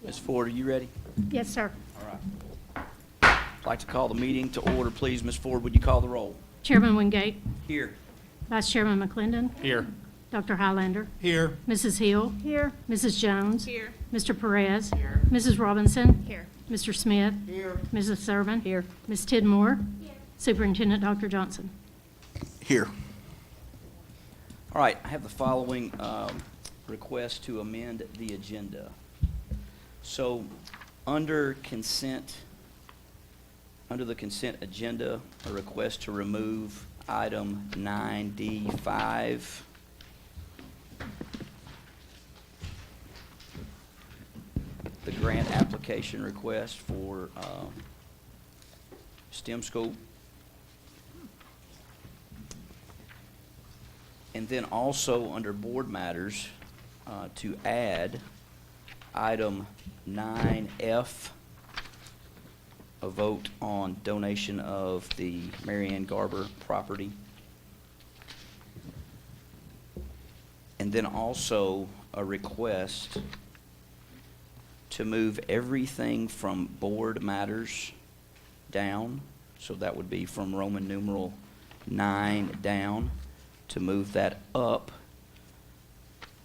Ms. Ford, are you ready? Yes, sir. All right. I'd like to call the meeting to order, please. Ms. Ford, would you call the roll? Chairman Wingate, Here. Vice Chairman McClendon, Here. Dr. Highlander, Here. Mrs. Hill. Here. Mrs. Jones. Here. Mr. Perez. Here. Mrs. Robinson. Here. Mr. Smith. Here. Mrs. Servant. Here. Ms. Tidmore. Superintendent Dr. Johnson. Here. All right, I have the following request to amend the agenda. So, under the consent agenda, a request to remove item 9D5. The grant application request for STEM school. And then also under board matters, to add item 9F, a vote on donation of the Mary Garber property. And then also a request to move everything from board matters down, so that would be from Roman numeral 9 down, to move that up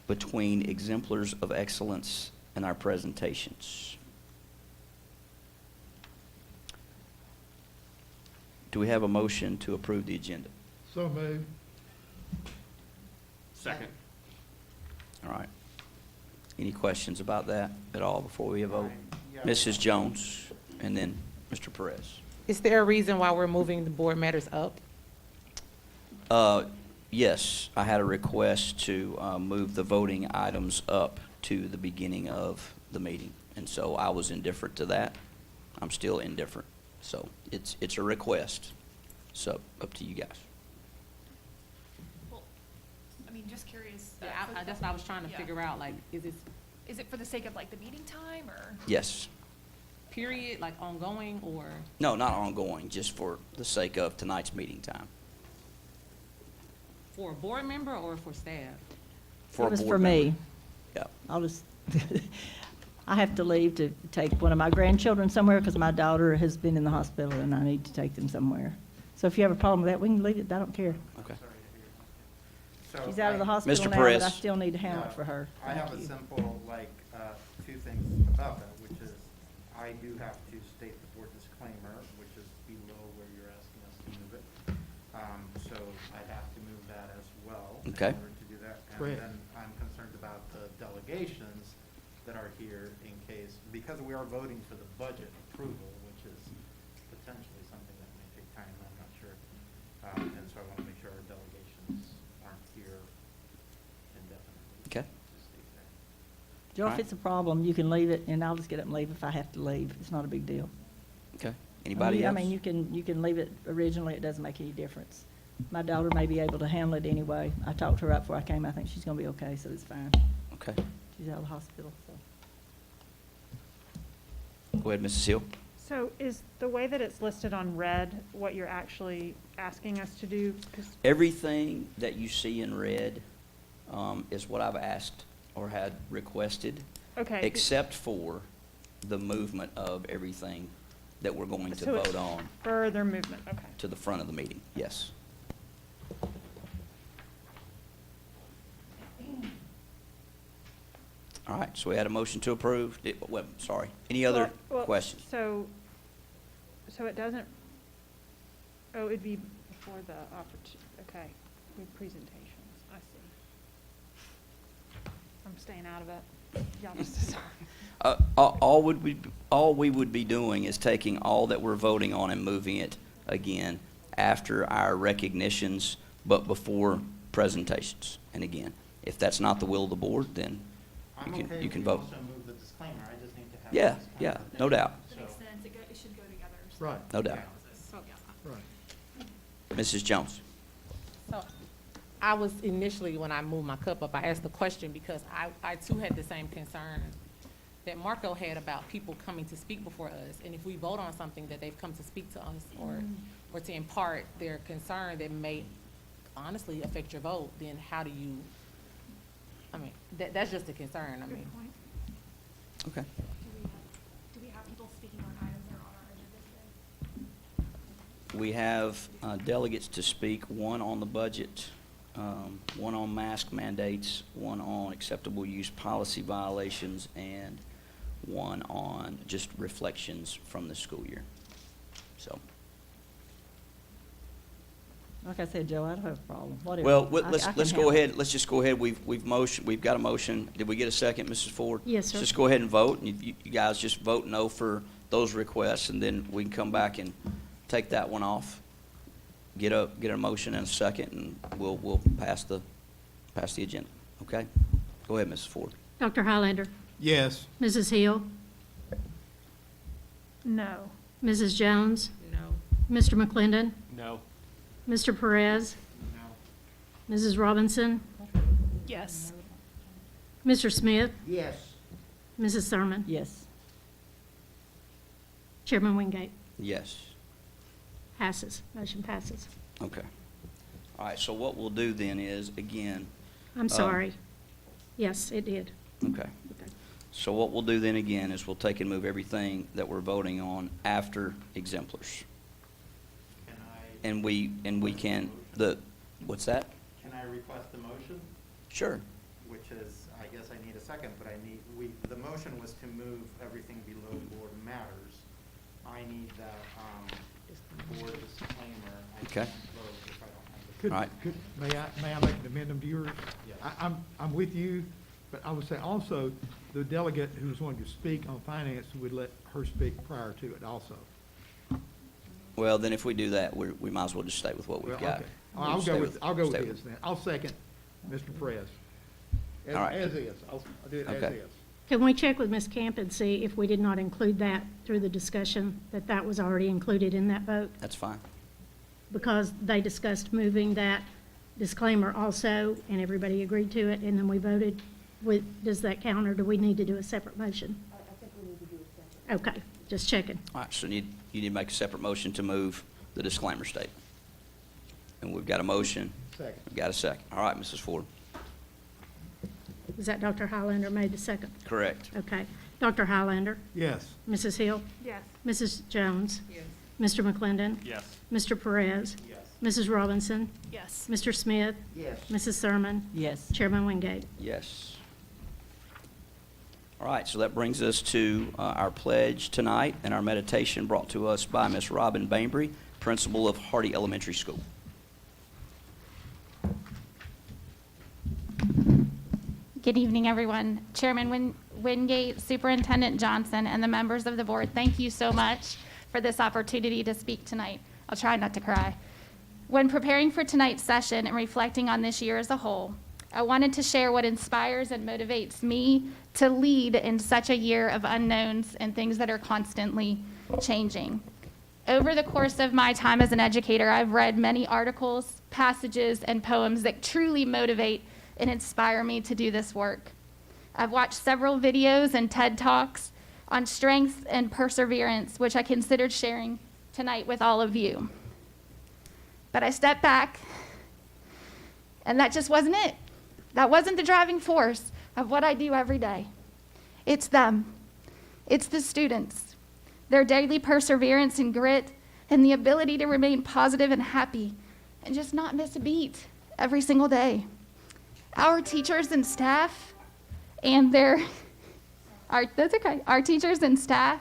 between exemplars of excellence and our presentations. Do we have a motion to approve the agenda? So moved. Second. All right. Any questions about that at all before we vote? Yeah. Mrs. Jones, and then Mr. Perez. Is there a reason why we're moving the board matters up? Yes, I had a request to move the voting items up to the beginning of the meeting, and so I was indifferent to that. I'm still indifferent, so it's a request. So up to you guys. Well, I mean, just curious. Yeah, that's what I was trying to Yeah. figure out, like, is this Is it for the sake of like the meeting time or? Yes. period, like ongoing, or? No, not ongoing, just for the sake of tonight's meeting time. For a board member or for staff? For a It was board for member. me. Yeah. I'll just, I have to leave to take one of my grandchildren somewhere because my daughter has been in the hospital and I need to take them somewhere. So if you have a problem with that, we can leave it. I don't care. Okay. So She's out of the I- hospital Mr. now, but I Perez. still need to handle it for her. I have Thank a you. simple, two things about that, which is, I do have to state the board disclaimer, which is below where you're asking us to move it. So I'd have to move that as well. Okay. In order to do that. Great. And then I'm concerned about the delegations that are here in case, because we are voting for the budget approval, which is potentially something that may take time, I'm not sure. And so I want to make sure our delegations aren't here indefinitely. Okay. Just state that. Joe, if Alright. it's a problem, you can leave it and I'll just get up and leave if I have to leave. It's not a big deal. Okay. Anybody else? I mean, you can leave it originally. It doesn't make any difference. My daughter may be able to handle it anyway. I talked to her right before I came. I think she's gonna be okay, so it's fine. Okay. She's out of the hospital, so. Go ahead, Mrs. Hill. So is the way that it's listed on red what you're actually asking us to do? 'Cause- Everything that you see in red is what I've asked or had requested, Okay. except for the movement of everything that we're going to So it's vote on Further movement, okay. to the front of the meeting. Yes. All right, so we had a motion to approve. Sorry. Any other Well, questions? So it doesn't, oh, it'd be before the okay, with presentations, I see. I'm staying out of it. Y'all just decide. All we would be doing is taking all that we're voting on and moving it again after our recognitions, but before presentations. And again, if that's not the will of the board, then I'm you okay can if we vote. also move the disclaimer, I just need to have. Yeah, the disclaimer yeah, there. no doubt. That makes sense. It should go together. so- Right. No doubt. So, yeah. Right. Mrs. Jones. So I was initially, when I moved my cup up, I asked the question because I too had the same concern that Marco had about people coming to speak before us. And if we vote on something that they've come to speak to us or to impart their concern that may honestly affect your vote, then how do you, I mean, that's just a concern, I mean. Good point. Okay. we have delegates to speak, one on the budget, one on mask mandates, one on acceptable use policy violations, and one on just reflections from the school year. So, Like I said, Joe, I don't have a problem. Whatever. well, I let's can go handle it. ahead, let's just go ahead, we've got a motion. Did we get a second, Mrs. Ford? Yes, sir. Let's just go ahead and vote, and you guys just vote no for those requests, and then we can come back and take that one off. Get a motion and a second, and we'll pass the agenda, okay? Go ahead, Mrs. Ford. Dr. Highlander, Yes. Mrs. Hill, No. Mrs. Jones, No. Mr. McClendon, No. Mr. Perez, No. Mrs. Robinson, Yes. Mr. Smith, Yes. Mrs. Thurman, Yes. Chairman Wingate. Yes. Passes. Motion passes. Okay. All right, so what we'll do then is, again, I'm sorry. Yes, it did. okay. So what we'll do then again is we'll take and move everything that we're voting on after exemplars. Can I? And we can, what's that? Can I request a motion? Sure. Which is, I guess I need a second, but the motion was to move everything below board matters. I need that, board disclaimer. I Okay. can't vote if I don't have Could, All right. may I make an amendment to yours? Yes. I'm with you, but I would say also, the delegate who's going to speak on finance would let her speak prior to it also. Well, then if we do that, we might as well just stay with what we've Well, got. okay. We'll I'll stay go with stay his then. I'll second Mr. Perez. All right. As is. I'll do it as Okay. is. Can we check with Ms. Camp and see if we did not include that through the discussion, that was already included in that vote? That's fine. Because they discussed moving that disclaimer also, and everybody agreed to it, and then we voted. Does that count, or do we need to do a separate motion? I think we need to do a separate. Okay, just checking. All right, so you need to make a separate motion to move the disclaimer statement. And we've got a motion. Second. We've got a second. All right, Mrs. Ford. Is that Dr. Highlander made the second? Correct. Okay. Dr. Highlander, Yes. Mrs. Hill, Yes. Mrs. Jones, Yes. Mr. McClendon, Yes. Mr. Perez, Yes. Mrs. Robinson, Yes. Mr. Smith, Yes. Mrs. Thurman, Yes. Chairman Wingate. Yes. All right, so that brings us to our pledge tonight and our meditation brought to us by Miss Robin Bainbry, principal of Hardy Elementary School. Good evening, everyone. Chairman Wingate, Superintendent Johnson, and the members of the board, thank you so much for this opportunity to speak tonight. I'll try not to cry. When preparing for tonight's session and reflecting on this year as a whole, I wanted to share what inspires and motivates me to lead in such a year of unknowns and things that are constantly changing. Over the course of my time as an educator, I've read many articles, passages, and poems that truly motivate and inspire me to do this work. I've watched several videos and TED Talks on strength and perseverance, which I considered sharing tonight with all of you. But I stepped back, and that just wasn't it. That wasn't the driving force of what I do every day. It's them. It's the students. Their daily perseverance and grit, and the ability to remain positive and happy, and just not miss a beat every single day. Our teachers and staff and our teachers and staff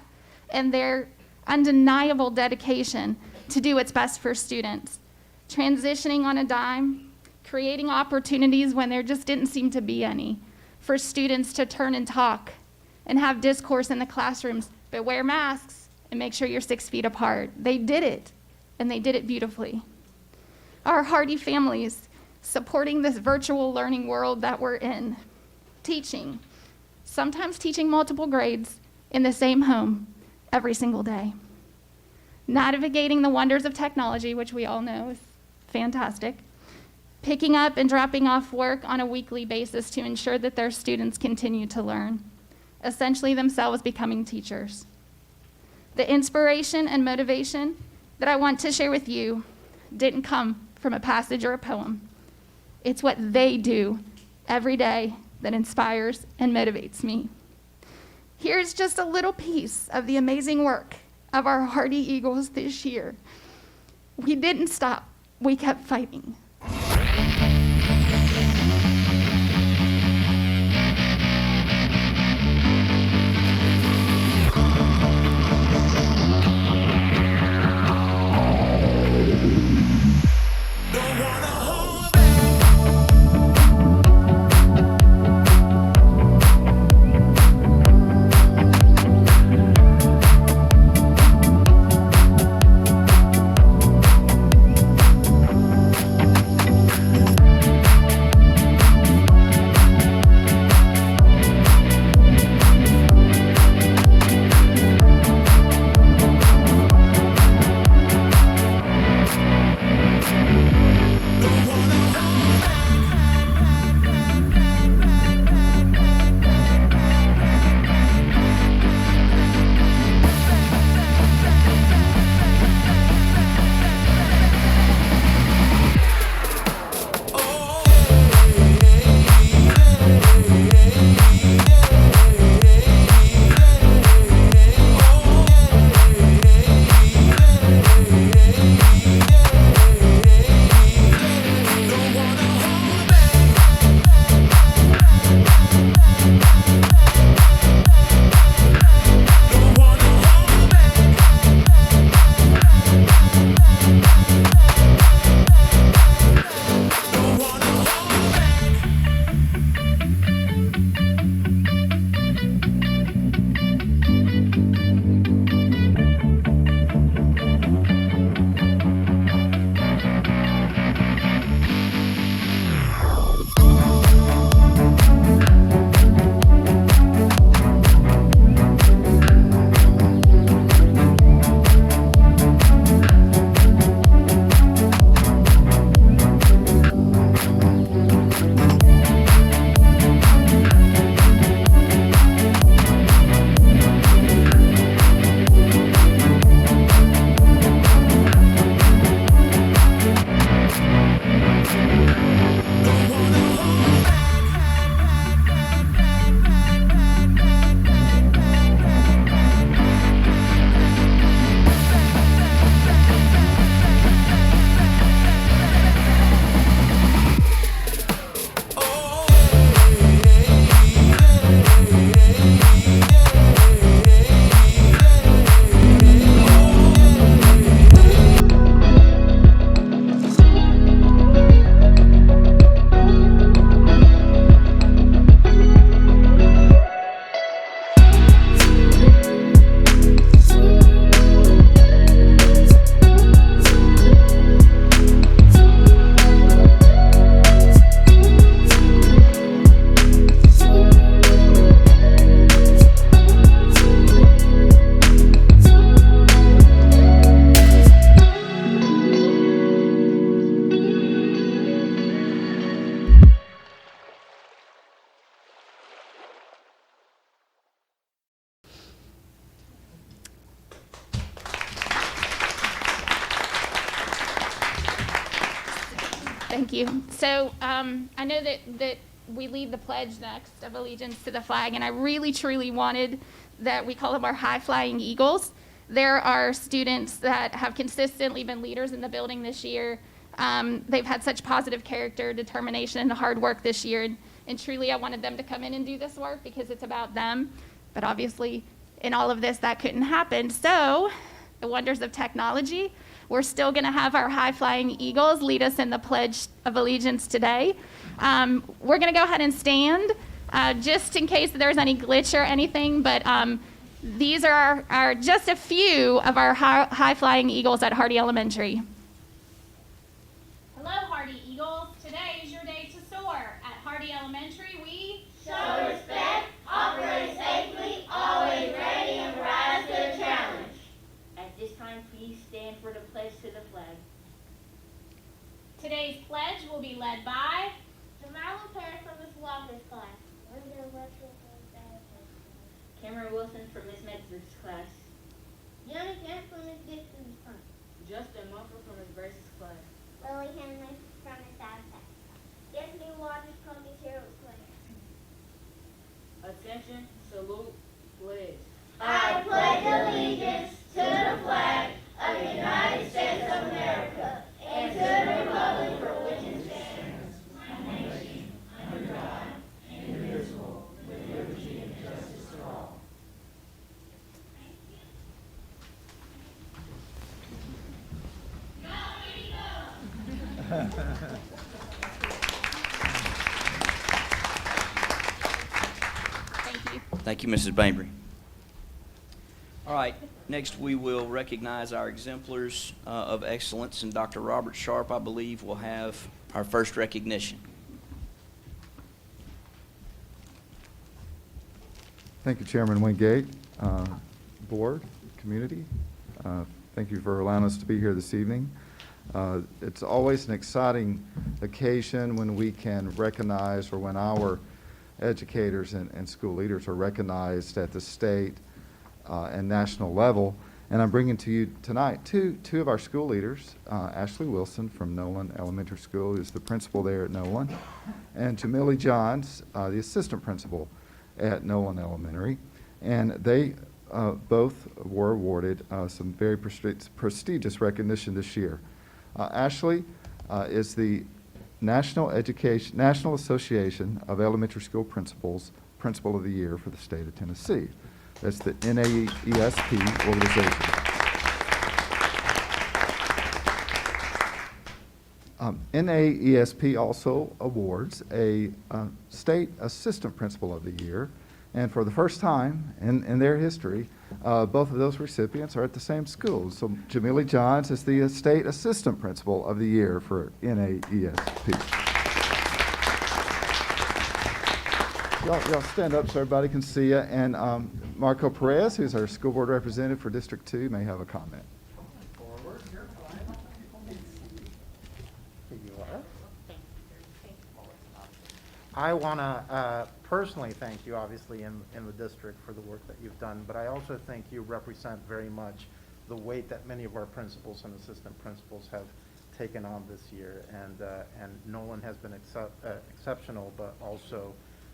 and their undeniable dedication to do what's best for students, transitioning on a dime, creating opportunities when there just didn't seem to be any, for students to turn and talk and have discourse in the classrooms, but wear masks and make sure you're 6 feet apart. They did it, and they did it beautifully. Our Hardy families, supporting this virtual learning world that we're in, teaching, sometimes teaching multiple grades in the same home every single day, navigating the wonders of technology, which we all know is fantastic, picking up and dropping off work on a weekly basis to ensure that their students continue to learn, essentially themselves becoming teachers. The inspiration and motivation that I want to share with you didn't come from a passage or a poem. It's what they do every day that inspires and motivates me. Here's just a little piece of the amazing work of our Hardy Eagles this year. We didn't stop. We kept fighting. Thank you. So I know that we lead the pledge next of allegiance to the flag, and I really, truly wanted that we call them our high-flying eagles. There are students that have consistently been leaders in the building this year. They've had such positive character, determination, and hard work this year, and truly I wanted them to come in and do this work because it's about them. But obviously, in all of this, that couldn't happen. So, the wonders of technology, we're still going to have our high-flying eagles lead us in the Pledge of Allegiance today. We're going to go ahead and stand just in case there's any glitch or anything, but these are our just a few of our high-flying eagles at Hardy Elementary. Hello, Hardy Eagles. Today is your day to soar. At Hardy Elementary, we show respect, operate safely, always ready and rise to the challenge. At this time, please stand for the pledge to the flag. Today's pledge will be led by Jamal Perry from Ms. Walker's class. Cameron Wilson from Ms. Metzger's class. Johnny Kemp from Ms. Gibson's class. Justin Mumford from Ms. Brace's class. Lily Henley from Ms. Adams' class. Stephanie Waters from Ms. Harold's class. Attention, salute, pledge. I pledge allegiance to the flag of of the United States of America and to the republic for which it stands, one nation, under God, indivisible, with liberty and justice for all. Thank you. Thank you, Mrs. Bainbry. All right, next we will recognize our exemplars of excellence, and Dr. Robert Sharp, I believe, will have our first recognition. Thank you, Chairman Wingate, Board, Community. Thank you for allowing us to be here this evening. It's always an exciting occasion when we can recognize, or when our educators and school leaders are recognized at the state and national level. And I'm bringing to you tonight two of our school leaders, Ashley Wilson from Nolan Elementary School, who's the principal there at Nolan, and Jamily Johns, the assistant principal at Nolan Elementary. And they both were awarded some very prestigious recognition this year. Ashley is the National Association of Elementary School Principals Principal of the Year for the state of Tennessee. That's the NAESP organization. NAESP also awards a State Assistant Principal of the Year, and for the first time in their history, both of those recipients are at the same school. So Jamily Johns is the State Assistant Principal of the Year for NAESP. Y'all stand up so everybody can see you. And Marco Perez, who's our school board representative for District 2, may have a comment. Forward, here you are. I want to personally thank you, obviously, in the district for the work that you've done, but I also think you represent very much the weight that many of our principals and assistant principals have taken on this year. And Nolan has been exceptional, but also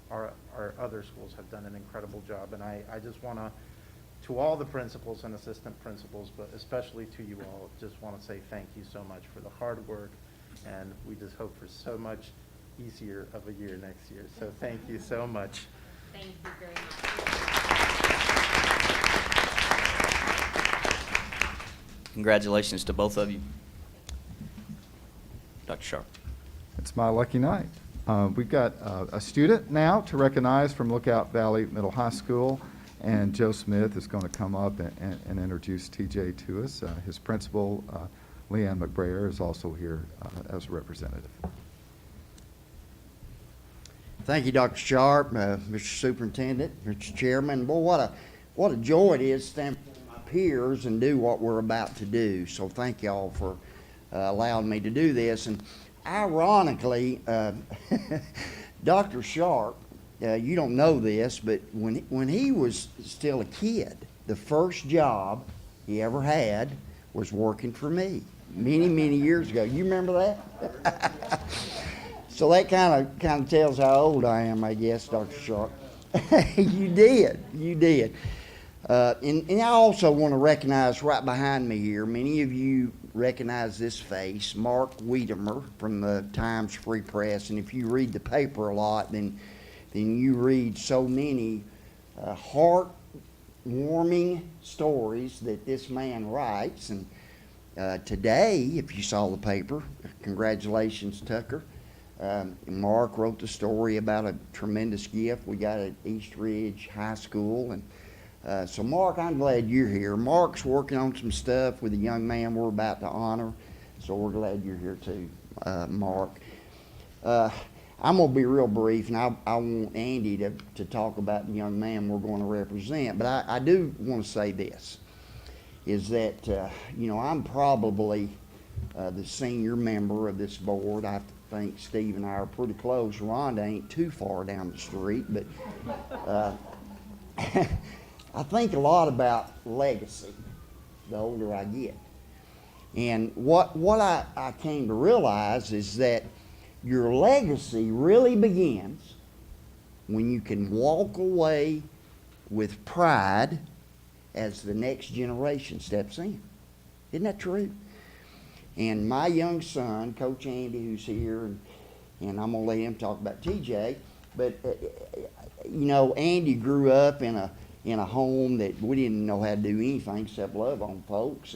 our other schools have done an incredible job. And I just want to all the principals and assistant principals, but especially to you all, just want to say thank you so much for the hard work, and we just hope for so much easier of a year next year. So thank you so much. Thank you very much. Congratulations to both of you. Dr. Sharp. It's my lucky night. We've got a student now to recognize from Lookout Valley Middle High School, and Joe Smith is going to come up and introduce TJ to us. His principal, Leanne McBrayer, is also here as a representative. Thank you, Dr. Sharp, Mr. Superintendent, Mr. Chairman. Boy, what a joy it is to stand before my peers and do what we're about to do. So thank y'all for allowing me to do this. And ironically, Dr. Sharp, you don't know this, but when he was still a kid, the first job he ever had was working for me many years ago. You remember that? So that kind of tells how old I am, I guess, Dr. Sharp. You did. And I also want to recognize right behind me here, many of you recognize this face, Mark Wiedemer from the Times Free Press. And if you read the paper a lot, then you read so many heartwarming stories that this man writes. And today, if you saw the paper, congratulations, Tucker. Mark wrote the story about a tremendous gift we got at East Ridge High School. And so Mark, I'm glad you're here. Mark's working on some stuff with a young man we're about to honor, so we're glad you're here too, Mark. I'm going to be real brief, and I want Andy to talk about the young man we're going to represent. But I do want to say this, is that, I'm probably the senior member of this board. I think Steve and I are pretty close. Rhonda ain't too far down the street, but I think a lot about legacy the older I get. And what I came to realize is that your legacy really begins when you can walk away with pride as the next generation steps in. Isn't that true? And my young son, Coach Andy, who's here, and I'm gonna let him talk about TJ, but you know, Andy grew up in a home that we didn't know how to do anything except love on folks,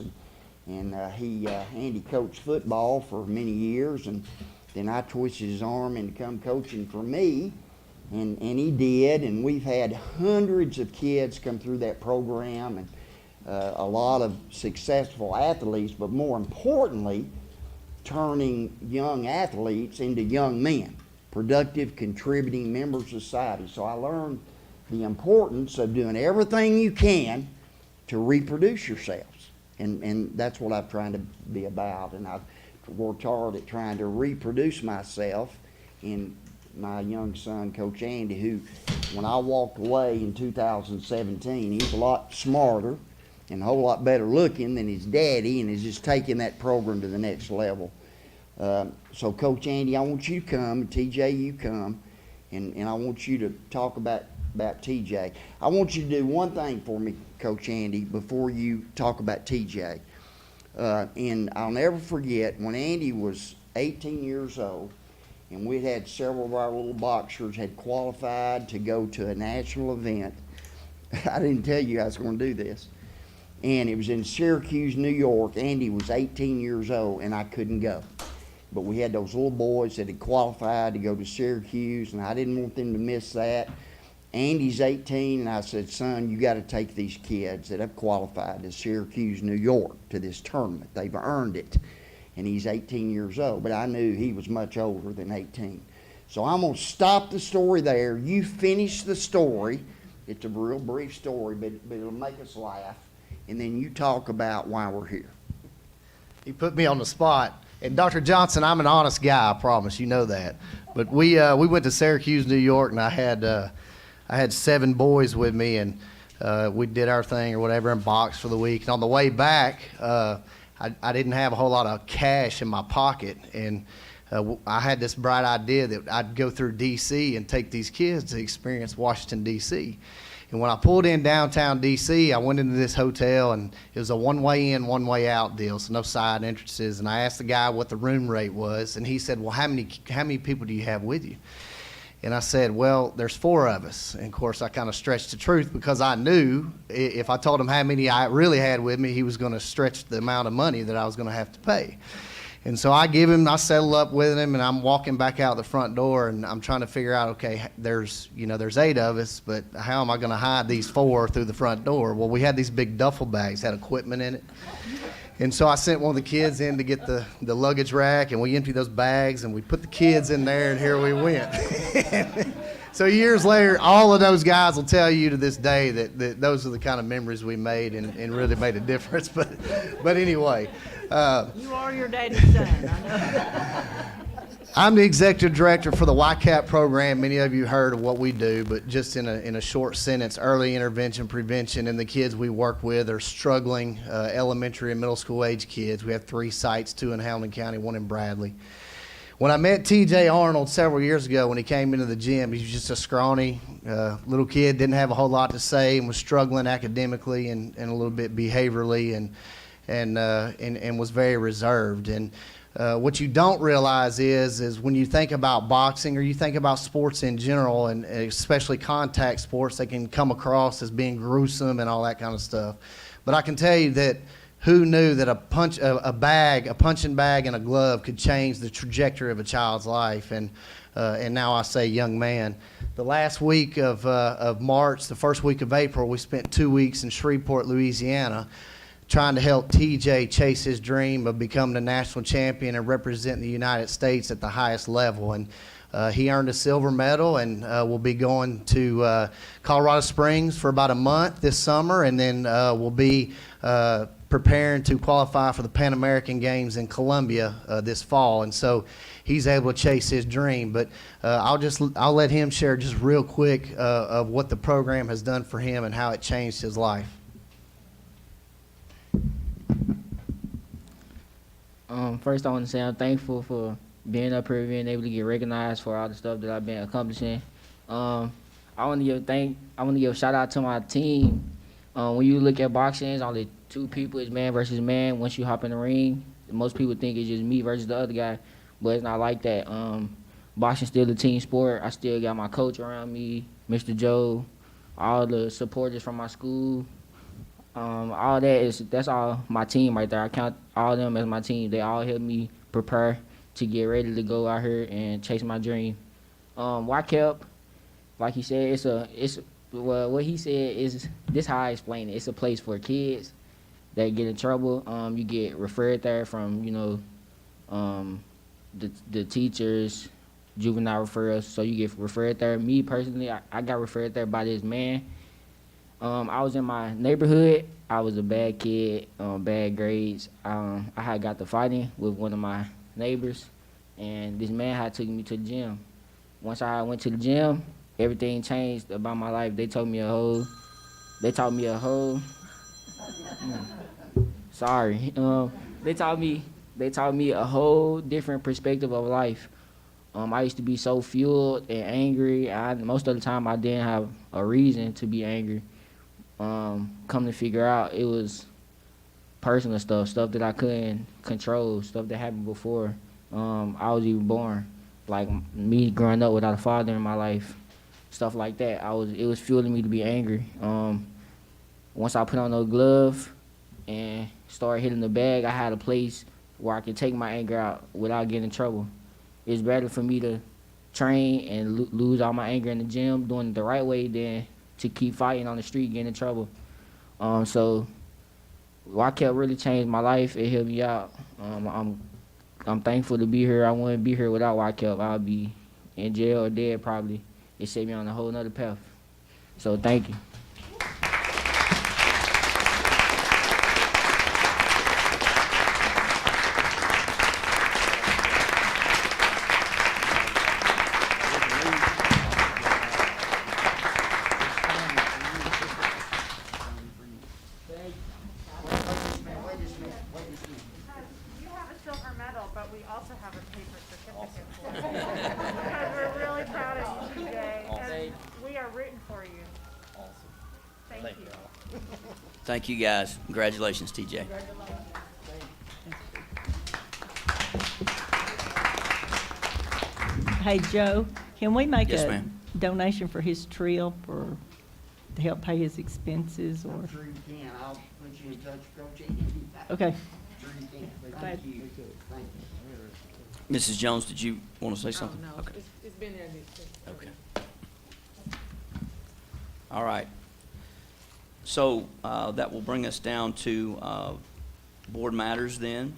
and Andy coached football for many years, and then I twisted his arm into come coaching for me, and he did, and we've had hundreds of kids come through that program, and a lot of successful athletes, but more importantly, turning young athletes into young men, productive, contributing members of society. So I learned the importance of doing everything you can to reproduce yourselves. And that's what I'm trying to be about. And I've worked hard at trying to reproduce myself in my young son, Coach Andy, who, when I walked away in 2017, he's a lot smarter and a whole lot better looking than his daddy, and is just taking that program to the next level. So Coach Andy, I want you to come, and TJ, you come, and I want you to talk about TJ. I want you to do one thing for me, Coach Andy, before you talk about TJ. And I'll never forget when Andy was 18 years old, and we'd had several of our little boxers had qualified to go to a national event. I didn't tell you I was going to do this. And it was in Syracuse, New York. Andy was 18 years old, and I couldn't go. But we had those little boys that had qualified to go to Syracuse, and I didn't want them to miss that. Andy's 18, and I said, son, you got to take these kids that have qualified to Syracuse, New York, to this tournament. They've earned it. And he's 18 years old, but I knew he was much older than 18. So I'm going to stop the story there. You finish the story. It's a real brief story, but it'll make us laugh. And then you talk about why we're here. He put me on the spot. And Dr. Johnson, I'm an honest guy, I promise, you know that. But we went to Syracuse, New York, and I had 7 boys with me, and we did our thing or whatever and boxed for the week. And on the way back, I didn't have a whole lot of cash in my pocket, and I had this bright idea that I'd go through D.C. and take these kids to experience Washington, D.C. And when I pulled in downtown D.C., I went into this hotel, and it was a one-way in, one-way out deal, so no side entrances. And I asked the guy what the room rate was, and he said, well, how many people do you have with you? And I said, well, there's 4 of us. And, of course, I kind of stretched the truth because I knew if I told him how many I really had with me, he was going to stretch the amount of money that I was going to have to pay. And so I settle up with him, and I'm walking back out the front door, and I'm trying to figure out, okay, there's 8 of us, but how am I going to hide these 4 through the front door? Well, we had these big duffel bags, had equipment in it. And so I sent one of the kids in to get the luggage rack, and we emptied those bags, and we put the kids in there, and here we went. So years later, all of those guys will tell you to this day that those are the kind of memories we made and really made a difference. But anyway. You are your daddy's son, I know. I'm the executive director for the YCAP program. Many of you heard of what we do, but just in a short sentence, early intervention, prevention, and the kids we work with are struggling elementary and middle school age kids. We have 3 sites, 2 in Hamilton County, 1 in Bradley. When I met TJ Arnold several years ago when he came into the gym, he was just a scrawny little kid, didn't have a whole lot to say, and was struggling academically and a little bit behaviorally and was very reserved. And what you don't realize is when you think about boxing or you think about sports in general, and especially contact sports, they can come across as being gruesome and all that kind of stuff. But I can tell you that who knew that a punching bag and a glove could change the trajectory of a child's life? And now I say young man. The last week of March, the first week of April, we spent 2 weeks in Shreveport, Louisiana, trying to help TJ chase his dream of becoming a national champion and representing the United States at the highest level. And he earned a silver medal, and will be going to Colorado Springs for about a month this summer, and then we'll be preparing to qualify for the Pan American Games in Colombia this fall. And so he's able to chase his dream. But I'll let him share just real quick of what the program has done for him and how it changed his life. First, I want to say I'm thankful for being up here, being able to get recognized for all the stuff that I've been accomplishing. I want to give a shout out to my team, When you look at boxing, it's only two people. It's man versus man. Once you hop in the ring, most people think it's just me versus the other guy, but it's not like that. Boxing's still a team sport. I still got my coach around me, Mr. Joe, all the supporters from my school. All that's all my team right there. I count all of them as my team. They all help me prepare to get ready to go out here and chase my dream. YCAP, like he said, well, what he said is this how I explain it. It's a place for kids that get in trouble. You get referred there from, the teachers, juvenile referrals. So you get referred there. Me personally, I got referred there by this man. I was in my neighborhood. I was a bad kid, bad grades. I had got to fighting with one of my neighbors, and this man had took me to the gym. Once I went to the gym, everything changed about my life. They taught me a whole. They taught me a whole different perspective of life. I used to be so fueled and angry. Most of the time, I didn't have a reason to be angry. Come to figure out, it was personal stuff that I couldn't control, stuff that happened before I was even born. Like me growing up without a father in my life, stuff like that. It was fueling me to be angry. Once I put on those gloves and started hitting the bag, I had a place where I could take my anger out without getting in trouble. It's better for me to train and lose all my anger in the gym, doing it the right way, than to keep fighting on the street, getting in trouble. So YCAP really changed my life. It helped me out. I'm thankful to be here. I wouldn't be here without YCAP. I'll be in jail or dead probably. It set me on a whole nother path. So thank you. You have a silver medal, but we also have a paper certificate for you. Because we're really proud of you, TJ, and we are rooting for you. Awesome. Thank you. Thank you, guys. Congratulations, TJ. Hey, Joe, can we make Yes, a ma'am. donation for his trip or to help pay his expenses or? I'm sure you can. I'll put you in touch with Coach Andy. Okay. Sure you can. Glad- Thank you. Thank you. Mrs. Jones, did you want to say something? Oh, no, Okay. it's been there. Okay. All right. So that will bring us down to board matters then.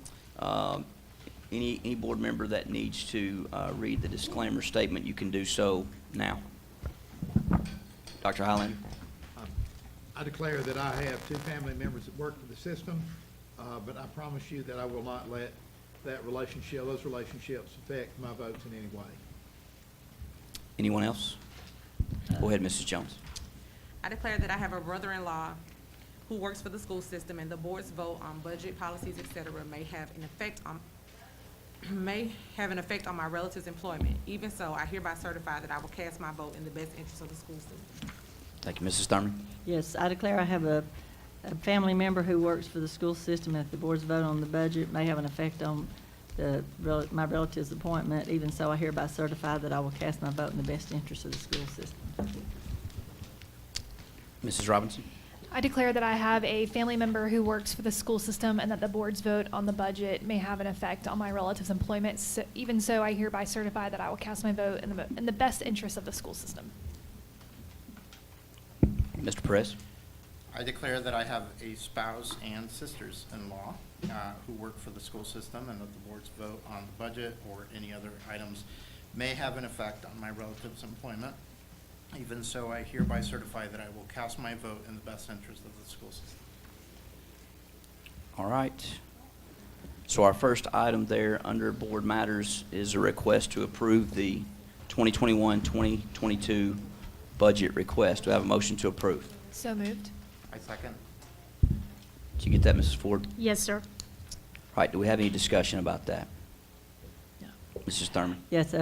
Any board member that needs to read the disclaimer statement, you can do so now. Dr. Highland? I declare that I have two family members that work for the system, but I promise you that I will not let those relationships affect my votes in any way. Anyone else? Go ahead, Mrs. Jones. I declare that I have a brother-in-law who works for the school system, and the board's vote on budget, policies, et cetera, may have an effect on my relative's employment. Even so, I hereby certify that I will cast my vote in the best interest of the school system. Thank you, Mrs. Thurman. Yes, I declare I have a family member who works for the school system. If the board's vote on the budget may have an effect on my relative's appointment, even so, I hereby certify that I will cast my vote in the best interest of the school system. Mrs. Robinson? I declare that I have a family member who works for the school system and that the board's vote on the budget may have an effect on my relative's employment. So, even so, I hereby certify that I will cast my vote in the best interest of the school system. Mr. Perez? I declare that I have a spouse and sisters-in-law who work for the school system, and that the board's vote on the budget or any other items may have an effect on my relative's employment. Even so, I hereby certify that I will cast my vote in the best interest of the school system. All right. So our first item there under board matters is a request to approve the 2021-2022 budget request. Do I have a motion to approve? So moved. I second. Did you get that, Mrs. Ford? Yes, sir. All right, do we have any discussion about that? No. Mrs. Thurman? Yes,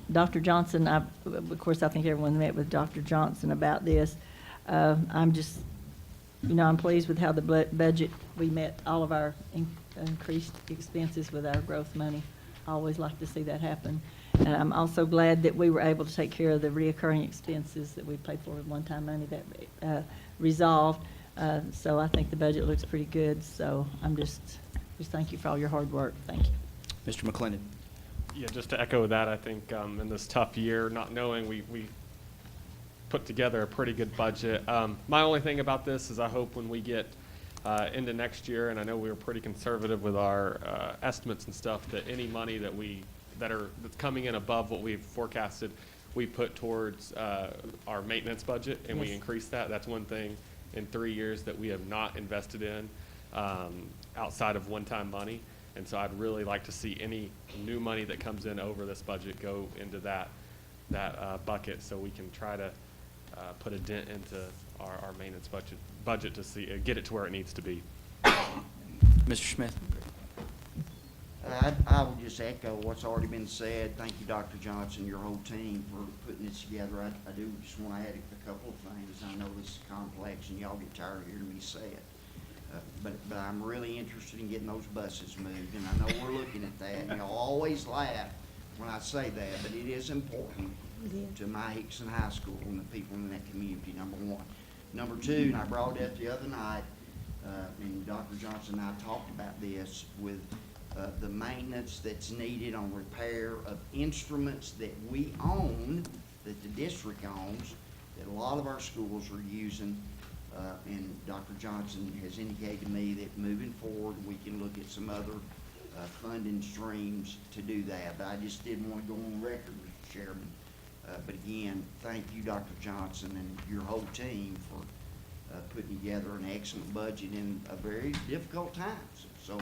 Dr. Johnson, of course, I think everyone met with Dr. Johnson about this. I'm just you know, I'm pleased with how the budget, we met all of our increased expenses with our growth money. I always like to see that happen. And I'm also glad that we were able to take care of the reoccurring expenses that we paid for with one-time money that resolved. So I think the budget looks pretty good. So I'm just thank you for all your hard work. Thank you. Mr. McClendon? Yeah, just to echo that, I think in this tough year, not knowing, we put together a pretty good budget. My only thing about this is I hope when we get into next year, and I know we were pretty conservative with our estimates and stuff, that any money that's coming in above what we've forecasted, we put towards our maintenance budget, and we Yes. increase that. That's one thing in 3 years that we have not invested in outside of one-time money. And so I'd really like to see any new money that comes in over this budget go into that bucket, so we can try to put a dent into our maintenance budget to see get it to where it needs to be. Mr. Smith? I will just echo what's already been said. Thank you, Dr. Johnson, your whole team for putting this together. I do just want to add a couple of things. I know this is complex and y'all get tired of hearing me say it. But I'm really interested in getting those buses moved, and I know we're looking at that. And y'all always laugh when I say that, but it is important to my Hickson High School and the people in that community, number one. Number two, and I brought it up the other night, and Dr. Johnson and I talked about this with the maintenance that's needed on repair of instruments that we own, that the district owns, that a lot of our schools are using. And Dr. Johnson has indicated to me that moving forward, we can look at some other funding streams to do that. But I just didn't want to go on record, Mr. Chairman. But again, thank you, Dr. Johnson, and your whole team for putting together an excellent budget in a very difficult times. So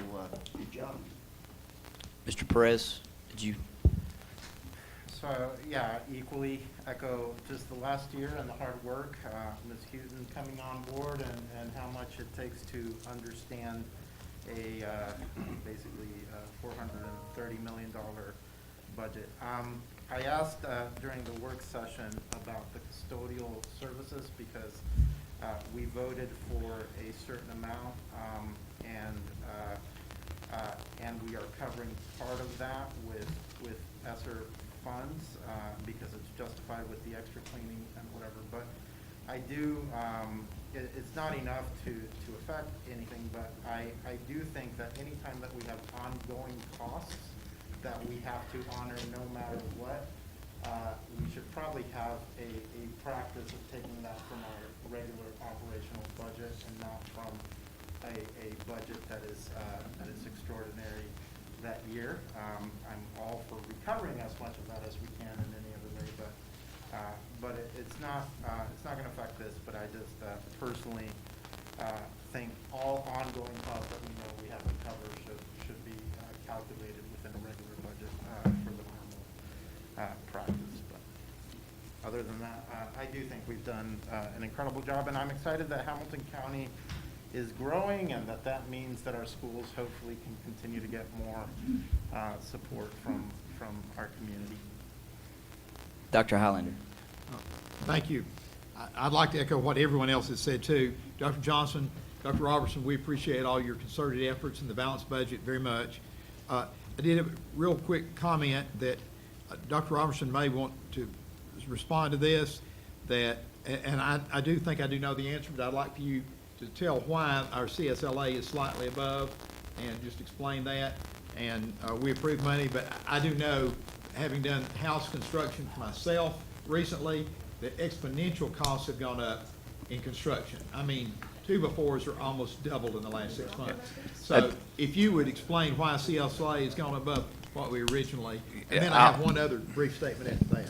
good job. Mr. Perez, did you? So, yeah, equally echo just the last year and the hard work, Ms. Houghton coming on board and how much it takes to understand a basically $430 million budget. I asked during the work session about the custodial services because we voted for a certain amount and we are covering part of that with ESSER funds because it's justified with the extra cleaning and whatever. But I do, it's not enough to affect anything, but I do think that anytime that we have ongoing costs that we have to honor no matter what, we should probably have a practice of taking that from our regular operational budget and not from a budget that is extraordinary that year. I'm all for recovering as much of that as we can in any other way, but it's not going to affect this. But I just personally think all ongoing costs that we know we have to cover should be calculated within a regular budget for the normal practice. But other than that, I do think we've done an incredible job, and I'm excited that Hamilton County is growing, and that means that our schools hopefully can continue to get more support from our community. Dr. Highlander? Thank you. I'd like to echo what everyone else has said too. Dr. Johnson, Dr. Robertson, we appreciate all your concerted efforts in the balanced budget very much. I did a real quick comment that Dr. Robertson may want to respond to this, and I do think I do know the answer, but I'd like for you to tell why our CSLA is slightly above and just explain that. And we approve money, but I do know, having done house construction for myself recently, that exponential costs have gone up in construction. I mean, 2x4s are almost doubled in the last 6 months. So if you would explain why CSLA has gone above what we originally, and then I have one other brief statement after that.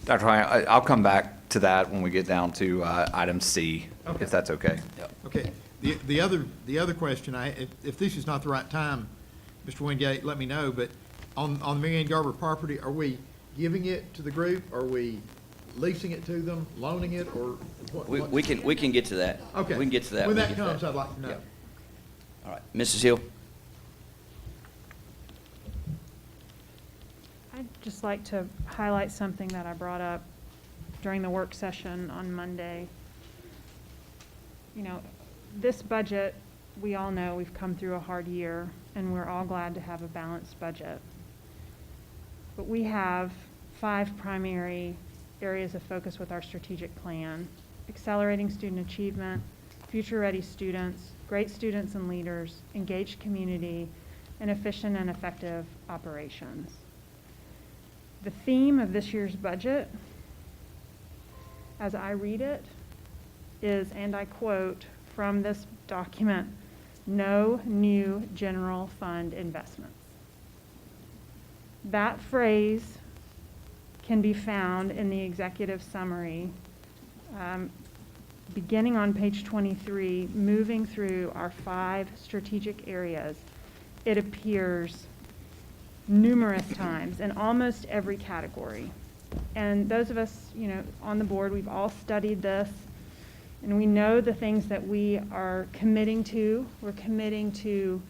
Dr. Hine, I'll come back to that when we get down to item C, if that's okay. Okay. The other question, if this is not the right time, Mr. Wingate, let me know, but on the Mary Ann Garber property, are we giving it to the group? Are we leasing it to them, loaning it, or what? We can get to that. Okay. We can get to that. When We'll that get to comes, I'd like to know. Yep. All right. Mrs. Hill? I'd just like to highlight something that I brought up during the work session on Monday. you know, this budget, we all know we've come through a hard year, and we're all glad to have a balanced budget. But we have 5 primary areas of focus with our strategic plan: accelerating student achievement, future-ready students, great students and leaders, engaged community, and efficient and effective operations. The theme of this year's budget, as I read it, is, and I quote from this document, "No new general fund investments." That phrase can be found in the executive summary, beginning on page 23, moving through our 5 strategic areas. It appears numerous times in almost every category. And those of us, you know, on the board, we've all studied this, and we know the things that we are committing to. We're committing to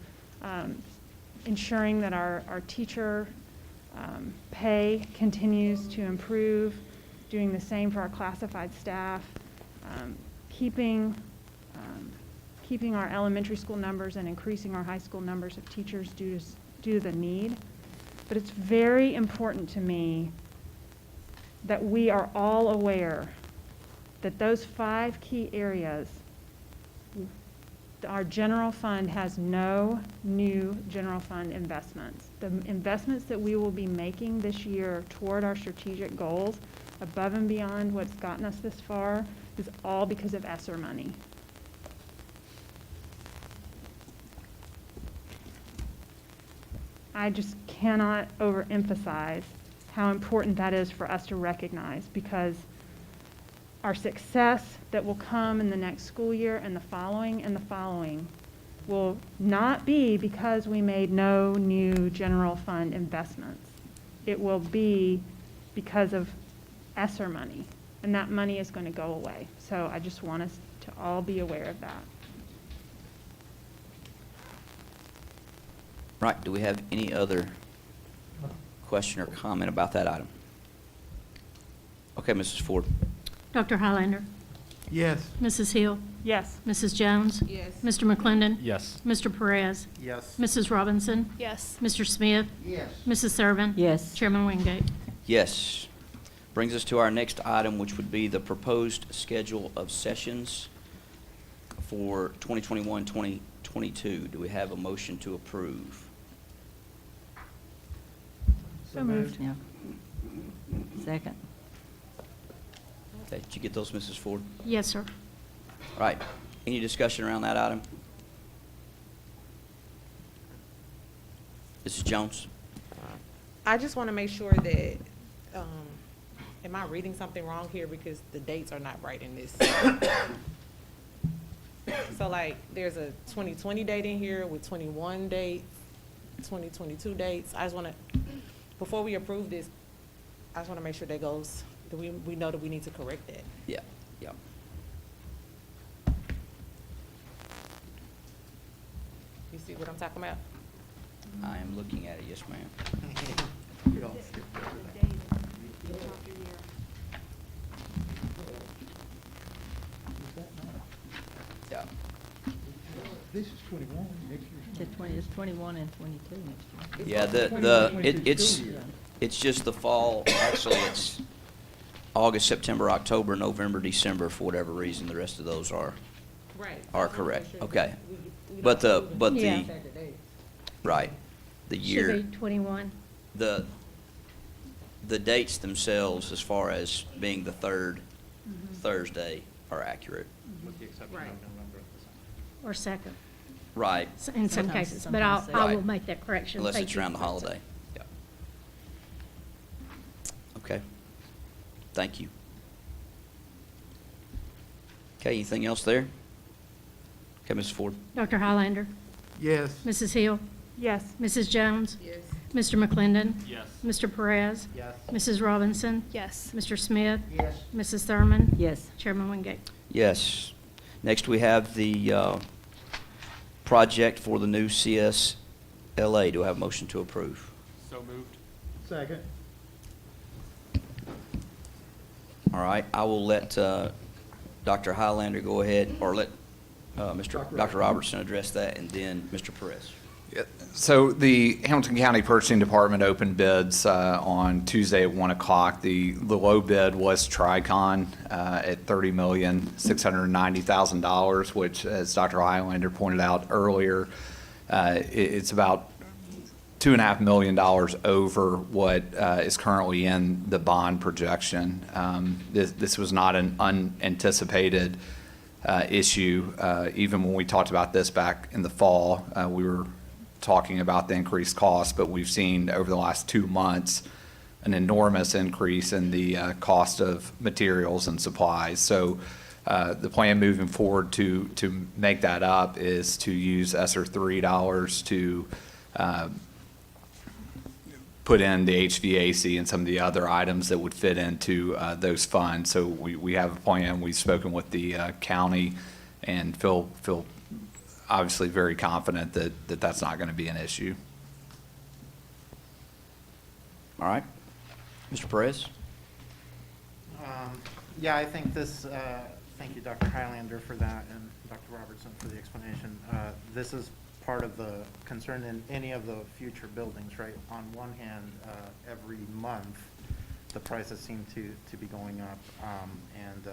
ensuring that our teacher pay continues to improve, doing the same for our classified staff, keeping our elementary school numbers and increasing our high school numbers of teachers due to the need. But it's very important to me that we are all aware that those 5 key areas, our general fund has no new general fund investments. The investments that we will be making this year toward our strategic goals, above and beyond what's gotten us this far, is all because of ESSER money. I just cannot overemphasize how important that is for us to recognize, because our success that will come in the next school year and the following will not be because we made no new general fund investments. It will be because of ESSER money, and that money is going to go away. So I just want us to all be aware of that. Right, do we have any other question or comment about that item? Okay, Mrs. Ford. Dr. Highlander? Yes. Mrs. Hill? Yes. Mrs. Jones? Yes. Mr. McClendon? Yes. Mr. Perez? Yes. Mrs. Robinson? Yes. Mr. Smith? Yes. Mrs. Servin? Yes. Chairman Wingate? Yes. Brings us to our next item, which would be the proposed schedule of sessions for 2021-2022. Do we have a motion to approve? So moved. Yeah. Second. Okay, did you get those, Mrs. Ford? Yes, sir. All right, any discussion around that item? Mrs. Jones? I just want to make sure that, am I reading something wrong here? Because the dates are not right in this. So like, there's a 2020 date in here with 21 dates, 2022 dates. I just want to, before we approve this, I just want to make sure that goes, that we know that we need to correct that. Yeah, yeah. You see what I'm talking about? I am looking at it, yes, ma'am. Yeah. This is 21, next year's It's 21 and 22 next year. Yeah, it's just the fall, actually, it's August, September, October, November, December, for whatever reason, the rest of those are Right. correct, okay. But the, Yeah. right, the year. Should be 21. The dates themselves, as far as being the third Thursday, are accurate. With the exception of Right. November and December. Or second, Right, in some Sometimes- cases. But sometimes I will Right. make that correction. unless Thank it's you. around the holiday. Yeah. Okay. Thank you. Okay, anything else there? Okay, Mrs. Ford? Dr. Highlander? Yes. Mrs. Hill? Yes. Mrs. Jones? Yes. Mr. McClendon? Yes. Mr. Perez? Yes. Mrs. Robinson? Yes. Mr. Smith? Yes. Mrs. Thurman? Yes. Chairman Wingate? Yes. Next, we have the project for the new CSLA. Do I have a motion to approve? So moved. Second. All right, I will let Dr. Highlander go ahead, or let Dr. Robertson address that, and then Mr. Perez. So the Hamilton County Purchasing Department opened bids on Tuesday at 1 o'clock. The low bid was Tricon at $30,690,000, which, as Dr. Highlander pointed out earlier, it's about $2.5 million over what is currently in the bond projection. This was not an unanticipated issue. Even when we talked about this back in the fall, we were talking about the increased cost, but we've seen over the last 2 months an enormous increase in the cost of materials and supplies. So the plan moving forward to make that up is to use ESSER 3 dollars to put in the HVAC and some of the other items that would fit into those funds. So we have a plan. We've spoken with the county and feel obviously very confident that that's not going to be an issue. All right. Mr. Perez? Yeah, I think this, thank you, Dr. Highlander, for that, and Dr. Robertson for the explanation. This is part of the concern in any of the future buildings, right? On one hand, every month, the prices seem to be going up, and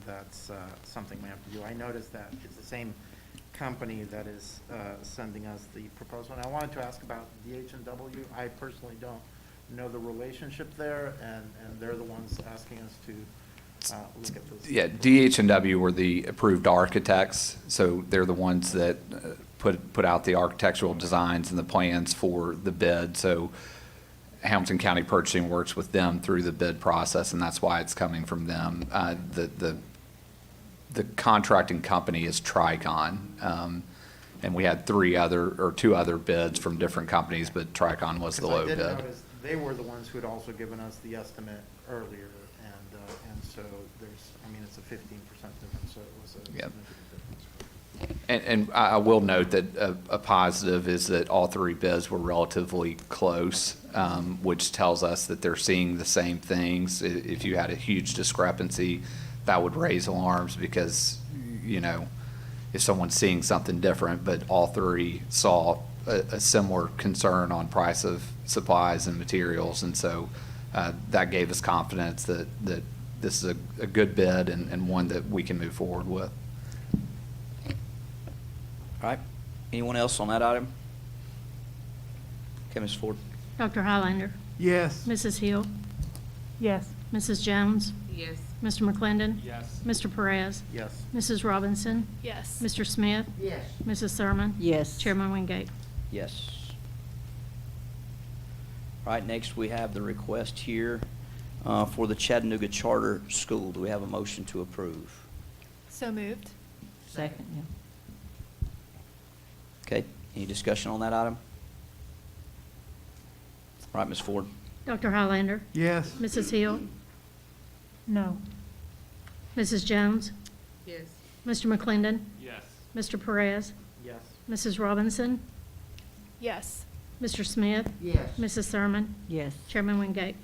that's something we have to do. I noticed that it's the same company that is sending us the proposal. And I wanted to ask about DH&W. I personally don't know the relationship there, and they're the ones asking us to look at this. Yeah, DH&W were the approved architects, so they're the ones that put out the architectural designs and the plans for the bid. So Hamilton County Purchasing works with them through the bid process, and that's why it's coming from them. The contracting company is Tricon, and we had two other bids from different companies, but Tricon was the low bid. I did notice they were the ones who had also given us the estimate earlier, and so there's, I mean, it's a 15% difference, so it was a significant difference. And I will note that a positive is that all three bids were relatively close, which tells us that they're seeing the same things. If you had a huge discrepancy, that would raise alarms because, you know, if someone's seeing something different, but all three saw a similar concern on price of supplies and materials. And so that gave us confidence that this is a good bid and one that we can move forward with. All right. Anyone else on that item? Okay, Ms. Ford. Dr. Highlander? Yes. Mrs. Hill? Yes. Mrs. Jones? Yes. Mr. McClendon? Yes. Mr. Perez? Yes. Mrs. Robinson? Yes. Mr. Smith? Yes. Mrs. Thurman? Yes. Chairman Wingate? Yes. All right, next we have the request here for the Chattanooga Charter School. Do we have a motion to approve? So moved. Second, yeah. Okay, any discussion on that item? All right, Ms. Ford. Dr. Highlander? Yes. Mrs. Hill? No. Mrs. Jones? Yes. Mr. McClendon? Yes. Mr. Perez? Yes. Mrs. Robinson? Yes. Mr. Smith? Yes. Mrs. Thurman? Yes. Chairman Wingate?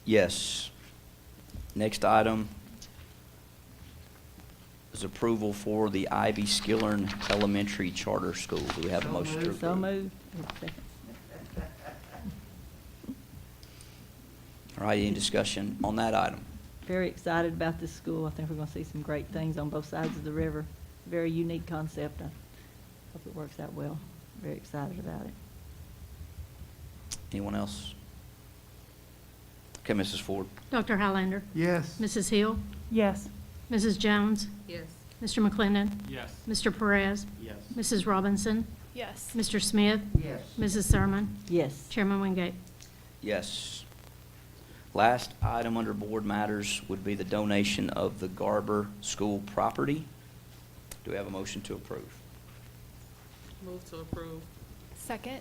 Yes. Next item is approval for the Ivy Skillern Elementary Charter School. Do we have a motion to approve? So moved. Second. All right, any discussion on that item? Very excited about this school. I think we're going to see some great things on both sides of the river. Very unique concept. I hope it works out well. Very excited about it. Anyone else? Okay, Mrs. Ford. Dr. Highlander? Yes. Mrs. Hill? Yes. Mrs. Jones? Yes. Mr. McClendon? Yes. Mr. Perez? Yes. Mrs. Robinson? Yes. Mr. Smith? Yes. Mrs. Thurman? Yes. Chairman Wingate? Yes. Last item under board matters would be the donation of the Garber School property. Do we have a motion to approve? Move to approve. Second.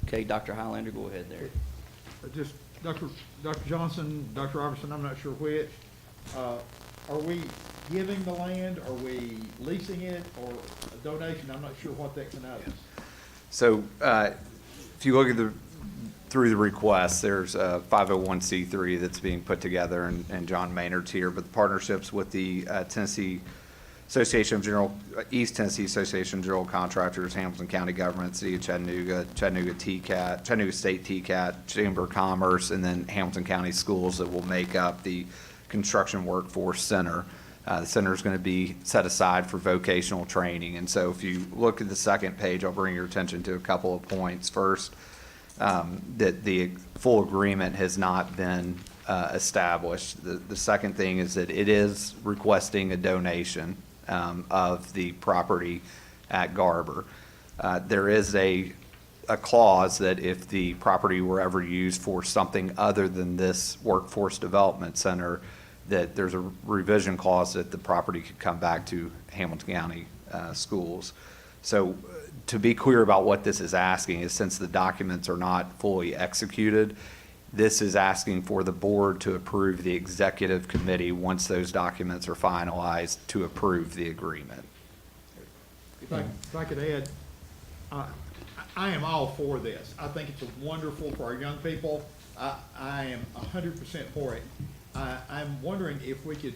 Okay, Dr. Highlander, go ahead there. Just Dr. Johnson, Dr. Robertson, I'm not sure which. Are we giving the land, are we leasing it, or a donation? I'm not sure what that connotes. So if you look at through the request, there's a 501c3 that's being put together, and John Maynard's here, but the partnerships with the Tennessee East Tennessee Association of General Contractors, Hamilton County Government, City of Chattanooga, Chattanooga TCAT, Chattanooga State TCAT, Chamber of Commerce, and then Hamilton County Schools that will make up the Construction Workforce Center. The center is going to be set aside for vocational training. And so if you look at the second page, I'll bring your attention to a couple of points. First, that the full agreement has not been established. The second thing is that it is requesting a donation of the property at Garber. There is a clause that if the property were ever used for something other than this workforce development center, that there's a revision clause that the property could come back to Hamilton County schools. So to be clear about what this is asking is, since the documents are not fully executed, this is asking for the board to approve the executive committee, once those documents are finalized, to approve the agreement. If I could add, I am all for this. I think it's wonderful for our young people. I am 100% for it. I'm wondering if we could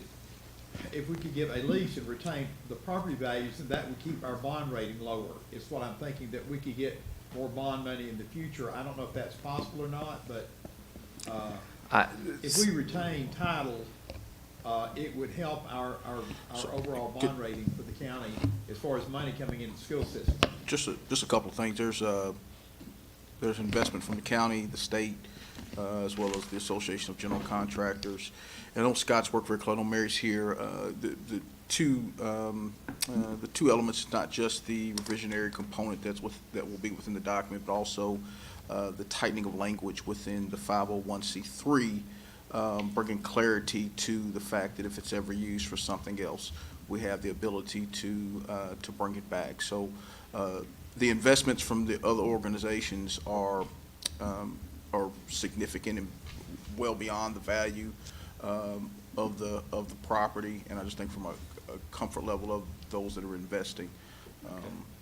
give a lease and retain the property values, and that would keep our bond rating lower. It's what I'm thinking, that we could get more bond money in the future. I don't know if that's possible or not, but if we retain title, it would help our overall bond rating for the county as far as money coming into the school system. Just a couple of things. There's investment from the county, the state, as well as the Association of General Contractors. And I know Scott's worked very close. I know Mary's here. The two elements, not just the revisionary component that will be within the document, but also the tightening of language within the 501c3, bringing clarity to the fact that if it's ever used for something else, we have the ability to bring it back. So the investments from the other organizations are significant and well beyond the value of the property, and I just think from a comfort level of those that are investing,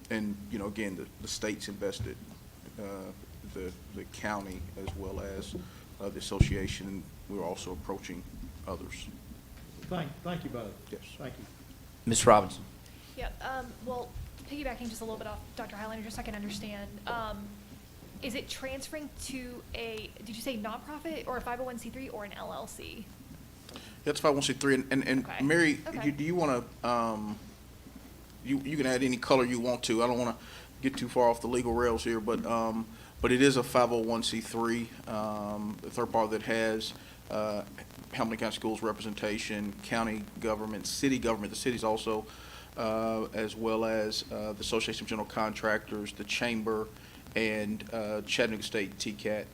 and again, the state's invested, the county as well as the association, and we're also approaching others. Thank you both. Yes. Thank you. Ms. Robinson? Yeah, well, piggybacking just a little bit off Dr. Highlander, just so I can understand, is it transferring to did you say nonprofit or a 501c3 or an LLC? That's 501c3, and Okay. Mary, Okay. do you want to, you can add any color you want to. I don't want to get too far off the legal rails here, but it is a 501c3, the third party that has Hamilton County Schools representation, county government, the city's also, as well as the Association of General Contractors, the Chamber, and Chattanooga State TCAT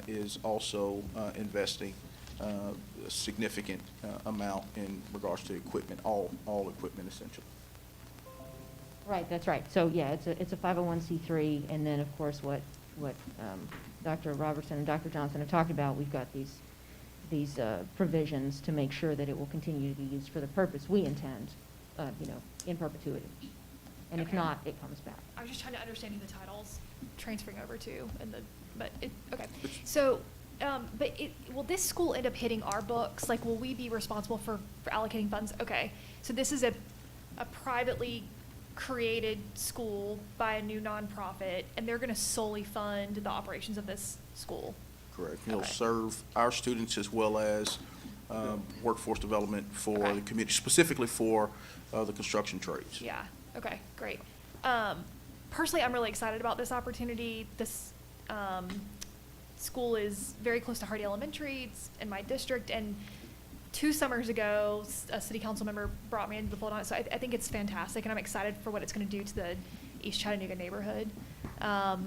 is also investing a significant amount in regards to equipment, all equipment essentially. Right, that's right. So, yeah, it's a 501c3, and then, of course, what Dr. Robertson and Dr. Johnson have talked about, we've got these provisions to make sure that it will continue to be used for the purpose we intend, in perpetuity. And if Okay. not, it comes back. I was just trying to understand who the title's transferring over to, okay. So, will this school end up hitting our books? Like, will we be responsible for allocating funds? Okay, so this is a privately created school by a new nonprofit, and they're gonna solely fund the operations of this school? Correct. It'll Okay. serve our students as well as workforce development for Okay. the community, specifically for the construction trades. Yeah, okay, great. Personally, I'm really excited about this opportunity. This school is very close to Hardy Elementary. It's in my district, and 2 summers ago, a city council member brought me into the fold on it, so I think it's fantastic, and I'm excited for what it's gonna do to the East Chattanooga neighborhood. I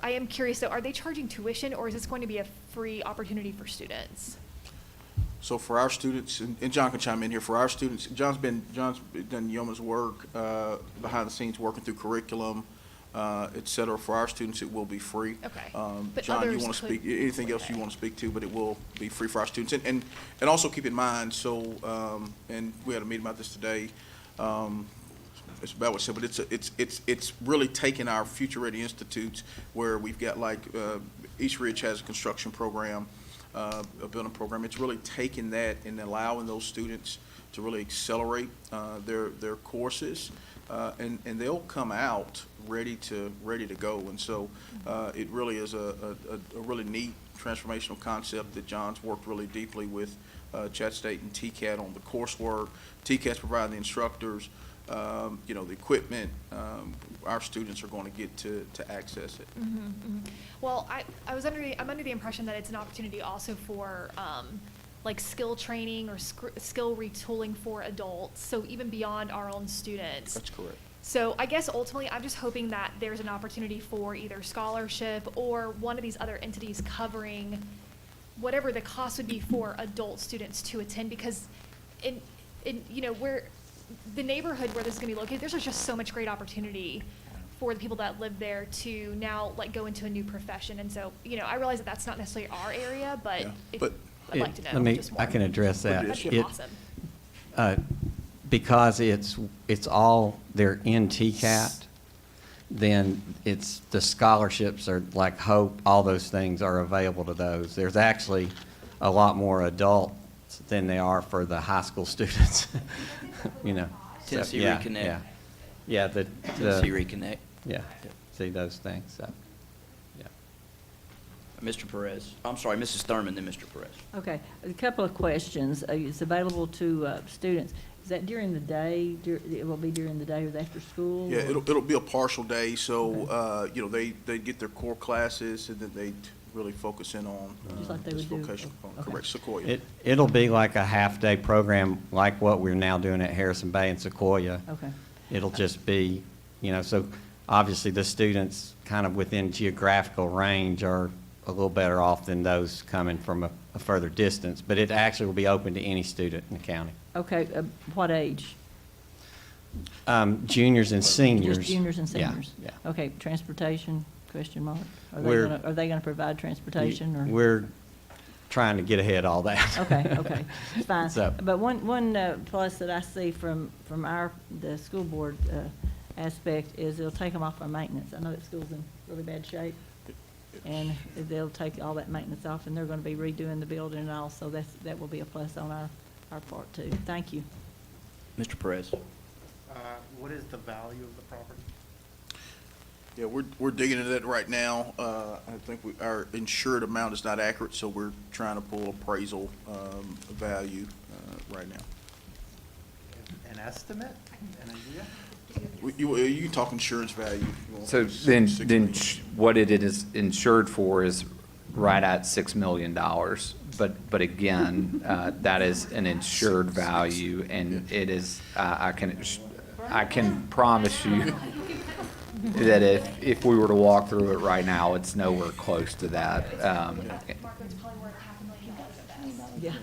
am curious, though, are they charging tuition, or is this going to be a free opportunity for students? So for our students, and John can chime in here, for our students, John's done yeoman's work behind the scenes, working through curriculum, et cetera. For our students, it will be free. Okay. But John, you others want to could- speak, anything else you want to speak to, but it will be free for our students. And also keep in mind, and we had a meeting about this today, it's about what I said, but it's really taking our future-ready institutes where we've got like, East Ridge has a construction program, a building program. It's really taking that and allowing those students to really accelerate their courses, and they'll come out ready to go. And so it really is a really neat transformational concept that John's worked really deeply with Chat State and TCAT on the coursework. TCAT's providing the instructors, the equipment. Our students are going to get to access it. Well, I'm under the impression that it's an opportunity also for like skill training or skill retooling for adults, so even beyond our own students. That's correct. So I guess ultimately, I'm just hoping that there's an opportunity for either scholarship or one of these other entities covering whatever the cost would be for adult students to attend, because in where the neighborhood where this is going to be located, there's just so much great opportunity for the people that live there to now like go into a new profession. And so, I realize that that's not necessarily our area, but, I'd like to know. I can address that. That'd be awesome. Because it's all, they're in TCAT, then it's, the scholarships are like Hope, all those things are available to those. There's actually a lot more adults than they are for the high school students, Tennessee yeah, Reconnect. Yeah, Tennessee Reconnect. Yeah, see those things, so, yeah. Mr. Perez. I'm sorry, Mrs. Thurman, then Mr. Perez. Okay, a couple of questions. It's available to students. Is that during the day? It will be during the day or after school? Yeah, or- it'll be a partial day, so, they get their core classes, and then they really focus in on Just like they this would do. vocational component. Okay. Correct, Sequoia. It'll be like a half-day program, like what we're now doing at Harrison Bay and Sequoia. Okay. It'll just be, so obviously the students kind of within geographical range are a little better off than those coming from a further distance, but it actually will be open to any student in the county. Okay, what age? Juniors and seniors. Just juniors and Yeah, seniors? yeah. Okay, transportation, question mark? We're- Are they gonna provide transportation, or? We're trying to get ahead of all that. Okay, it's fine. So- But one plus that I see from the school board aspect is it'll take them off our maintenance. I know that school's in really bad shape, and they'll take all that maintenance off, and they're gonna be redoing the building and all, so that will be a plus on our part too. Thank you. Mr. Perez. What is the value of the property? Yeah, we're digging into that right now. I think our insured amount is not accurate, so we're trying to pull appraisal value right now. An estimate, an idea? You can talk insurance value. if you want. So then what it is insured for is right at $6 million. But again, that is an insured value, and it is, I can promise you that if we were to walk through it right now, it's nowhere close to that. Marco's probably worth $500,000 at best. Yeah.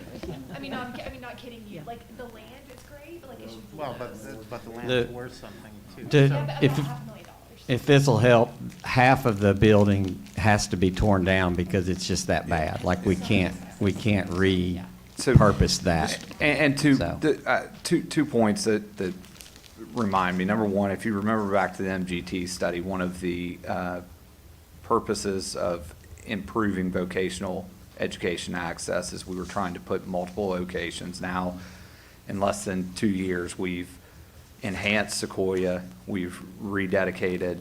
I mean, not kidding you. Like, the land is great, but like, it should be. Well, but the land The- is worth something too. The- So- Yeah, but if- about $500,000. If this'll help, half of the building has to be torn down because it's just that bad. Like, we can't repurpose that. And So. two points that remind me. Number one, if you remember back to the MGT study, one of the purposes of improving vocational education access is we were trying to put multiple locations. Now, in less than 2 years, we've enhanced Sequoia, we've rededicated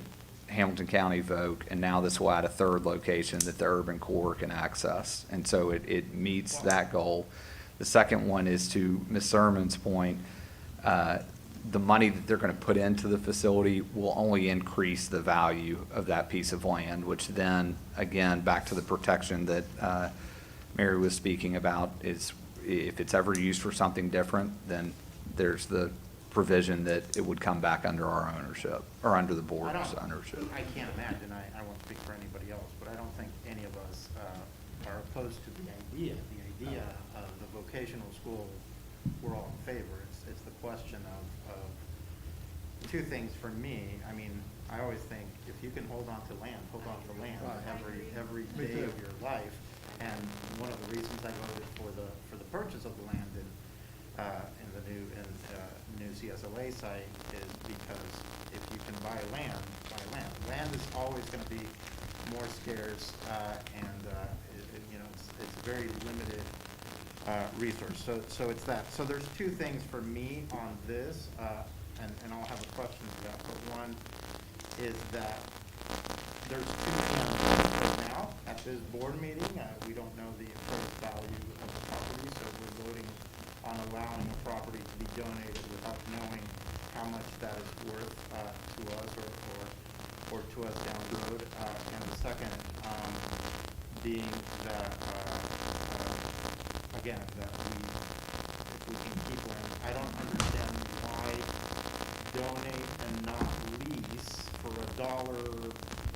Hamilton County Voc, and now this will add a third location that the urban core can access. And so it meets that goal. The second one is to Ms. Sermon's point, the money that they're going to put into the facility will only increase the value of that piece of land, which then, again, back to the protection that Mary was speaking about, is if it's ever used for something different, then there's the provision that it would come back under our ownership, or under the board's ownership. I can't imagine, I won't speak for anybody else, but I don't think any of us are opposed to the idea. The idea of the vocational school, we're all in favor. It's the question of two things for me. I mean, I always think if you can hold on to land, hold on to land every day of your life. And one of the reasons I voted for the purchase of the land in the new CSLA site is because if you can buy land. Land is always going to be more scarce, and it's very limited resource. So it's that. So there's two things for me on this, and I'll have a question to that. But one is that there's too many unknowns right now at this board meeting. We don't know the appraised value of the property, so we're voting on allowing a property to be donated without knowing how much that is worth to us or to us down the road. And the second being that, again, that if we can keep learning. I don't understand why donate and not lease for $1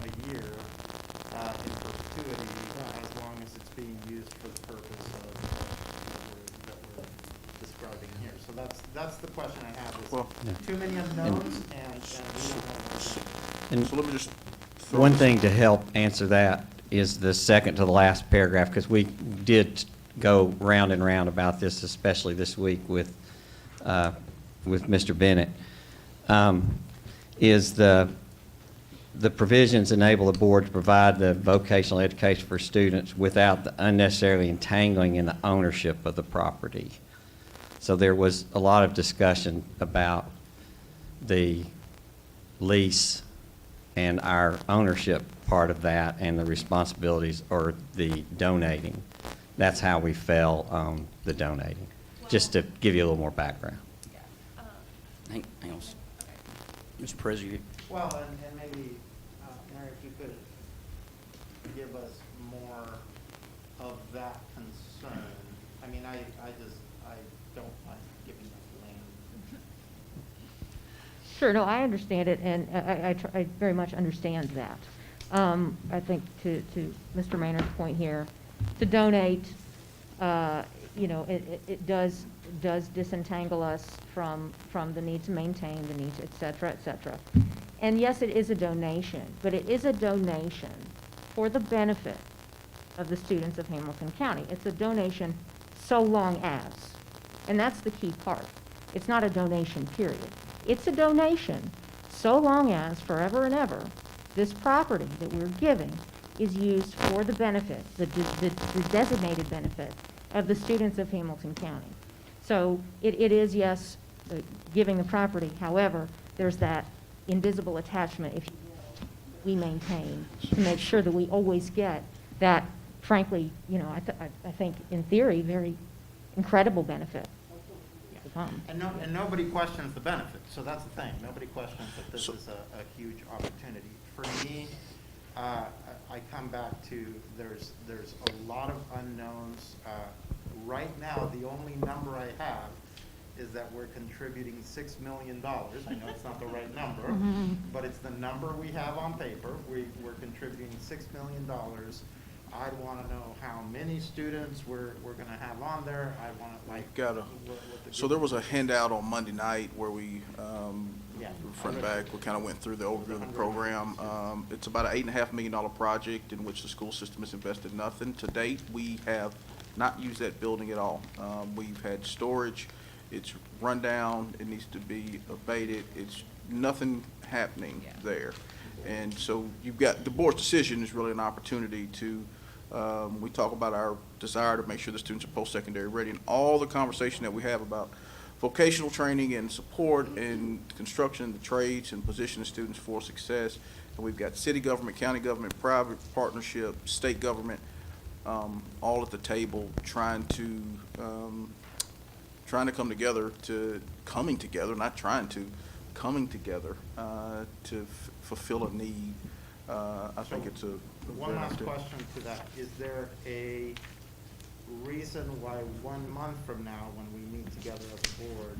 a year in perpetuity, as long as it's being used for the purpose of that we're describing here. So that's the question I have, is Well, too many unknowns, and we don't know what's going on. And So let me just throw one this- thing to help answer that is the second to the last paragraph, because we did go round and round about this, especially this week with Mr. Bennett, is the provisions enable the board to provide the vocational education for students without the unnecessarily entangling in the ownership of the property. So there was a lot of discussion about the lease and our ownership part of that and the responsibilities or the donating. That's how we fell on the donating, just to give you a little more background. Hang on. Mr. President. Well, and maybe, Mary, if you could give us more of that concern. I mean, I don't like giving up land. Sure, no, I understand it, and I very much understand that. I think to Mr. Maynard's point here, to donate, it does disentangle us from the need to maintain, the need, et cetera, et cetera. And yes, it is a donation, but it is a donation for the benefit of the students of Hamilton County. It's a donation so long as, and that's the key part. It's not a donation, period. It's a donation so long as, forever and ever, this property that we're giving is used for the benefit, the designated benefit of the students of Hamilton County. So it is, yes, giving the property. However, there's that invisible attachment, if you will, we maintain to make sure that we always get that, frankly, I think in theory, very incredible benefit. And nobody questions the benefit, so that's the thing. Nobody questions that this is a huge opportunity. For me, I come back to there's a lot of unknowns. Right now, the only number I have is that we're contributing $6 million. I know it's not the right number, but it's the number we have on paper. We're contributing $6 million. I want to know how many students we're going to have on there. I want to So there was a handout on Monday night where we, Yeah. front and back, we kind of went through the overview of the program. It's about an $8.5 million project in which the school system has invested nothing. To date, we have not used that building at all. We've had storage. It's run down. It needs to be abated. It's nothing happening there. And so you've got, the board's decision is really an opportunity to, we talk about our desire to make sure the students are post-secondary ready, and all the conversation that we have about vocational training and support and construction, the trades, and positioning students for success. And we've got city government, county government, private partnership, state government, all at the table trying to coming together to fulfill a need. I think it's a One last question to that. Is there a reason why 1 month from now, when we meet together as a board,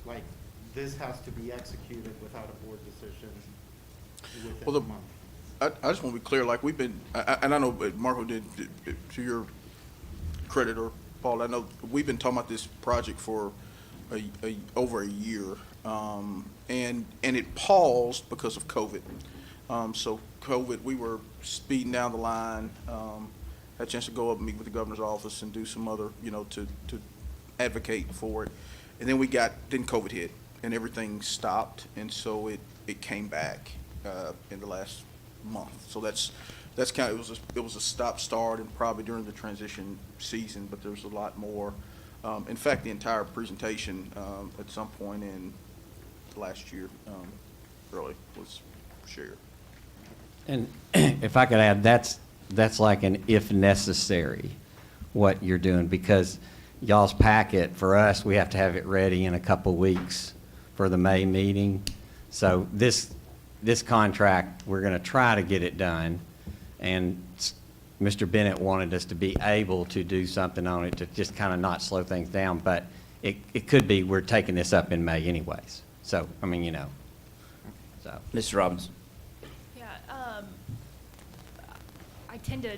like this has to be executed without a board decision within a month? I just want to be clear, like we've been, and I know Marco did, to your credit, or Paul, I know we've been talking about this project for over a year, and it paused because of COVID. So COVID, we were speeding down the line, had a chance to go up and meet with the governor's office and do some other, to advocate for it. And then then COVID hit and everything stopped. And so it came back in the last month. So that's that's kind of, it was a stop-start and probably during the transition season, but there's a lot more. In fact, the entire presentation, at some point in last year, really was shared. And if I could add, that's like an if necessary, what you're doing, because y'all's packet, for us, we have to have it ready in a couple weeks for the May meeting. So this contract, we're going to try to get it done, and Mr. Bennett wanted us to be able to do something on it to just kind of not slow things down, but it could be we're taking this up in May anyways. So, I mean, you know, so. Mr. Robbins. Yeah, I tend to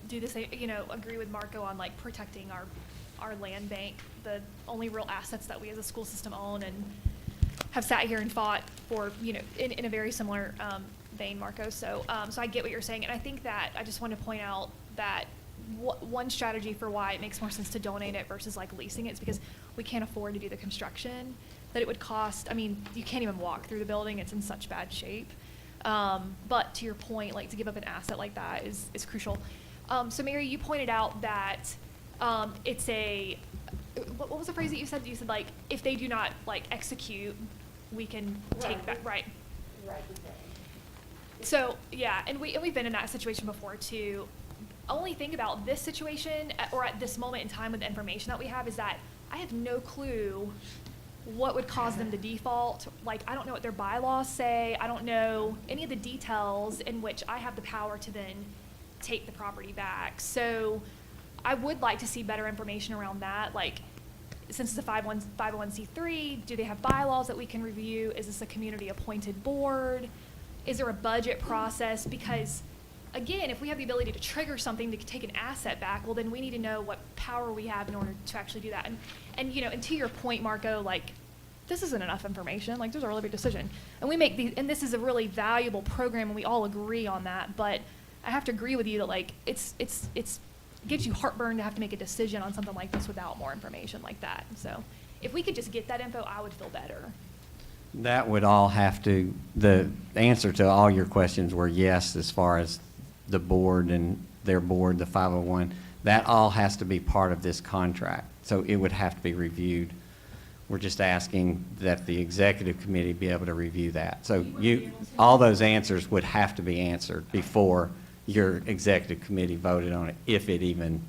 do the same, you know, agree with Marco on like protecting our land bank, the only real assets that we as a school system own, and have sat here and fought for, you know, in a very similar vein, Marco. So I get what you're saying, and I think that I just want to point out that one strategy for why it makes more sense to donate it versus like leasing it is because we can't afford to do the construction that it would cost. I mean, you can't even walk through the building. It's in such bad shape. But to your point, like to give up an asset like that is crucial. So Mary, you pointed out that it's a, what was the phrase that you said? You said like, if they do not like execute, we can take that, right? Right. So, yeah, and we've been in that situation before too. Only thing about this situation, or at this moment in time with the information that we have, is that I have no clue what would cause them to default. Like, I don't know what their bylaws say. I don't know any of the details in which I have the power to then take the property back. So I would like to see better information around that. Like, since it's a 501c3, do they have bylaws that we can review? Is this a community appointed board? Is there a budget process? Because again, if we have the ability to trigger something to take an asset back, well, then we need to know what power we have in order to actually do that. And you know, and to your point, Marco, like, this isn't enough information. Like, there's a really big decision. And we make these, and this is a really valuable program, and we all agree on that. But I have to agree with you that, like, it gives you heartburn to have to make a decision on something like this without more information like that. So if we could just get that info, I would feel better. That would all have to, the answer to all your questions were yes, as far as the board and their board, the 501. That all has to be part of this contract. So it would have to be reviewed. We're just asking that the executive committee be able to review that. So all those answers would have to be answered before your executive committee voted on it, if it even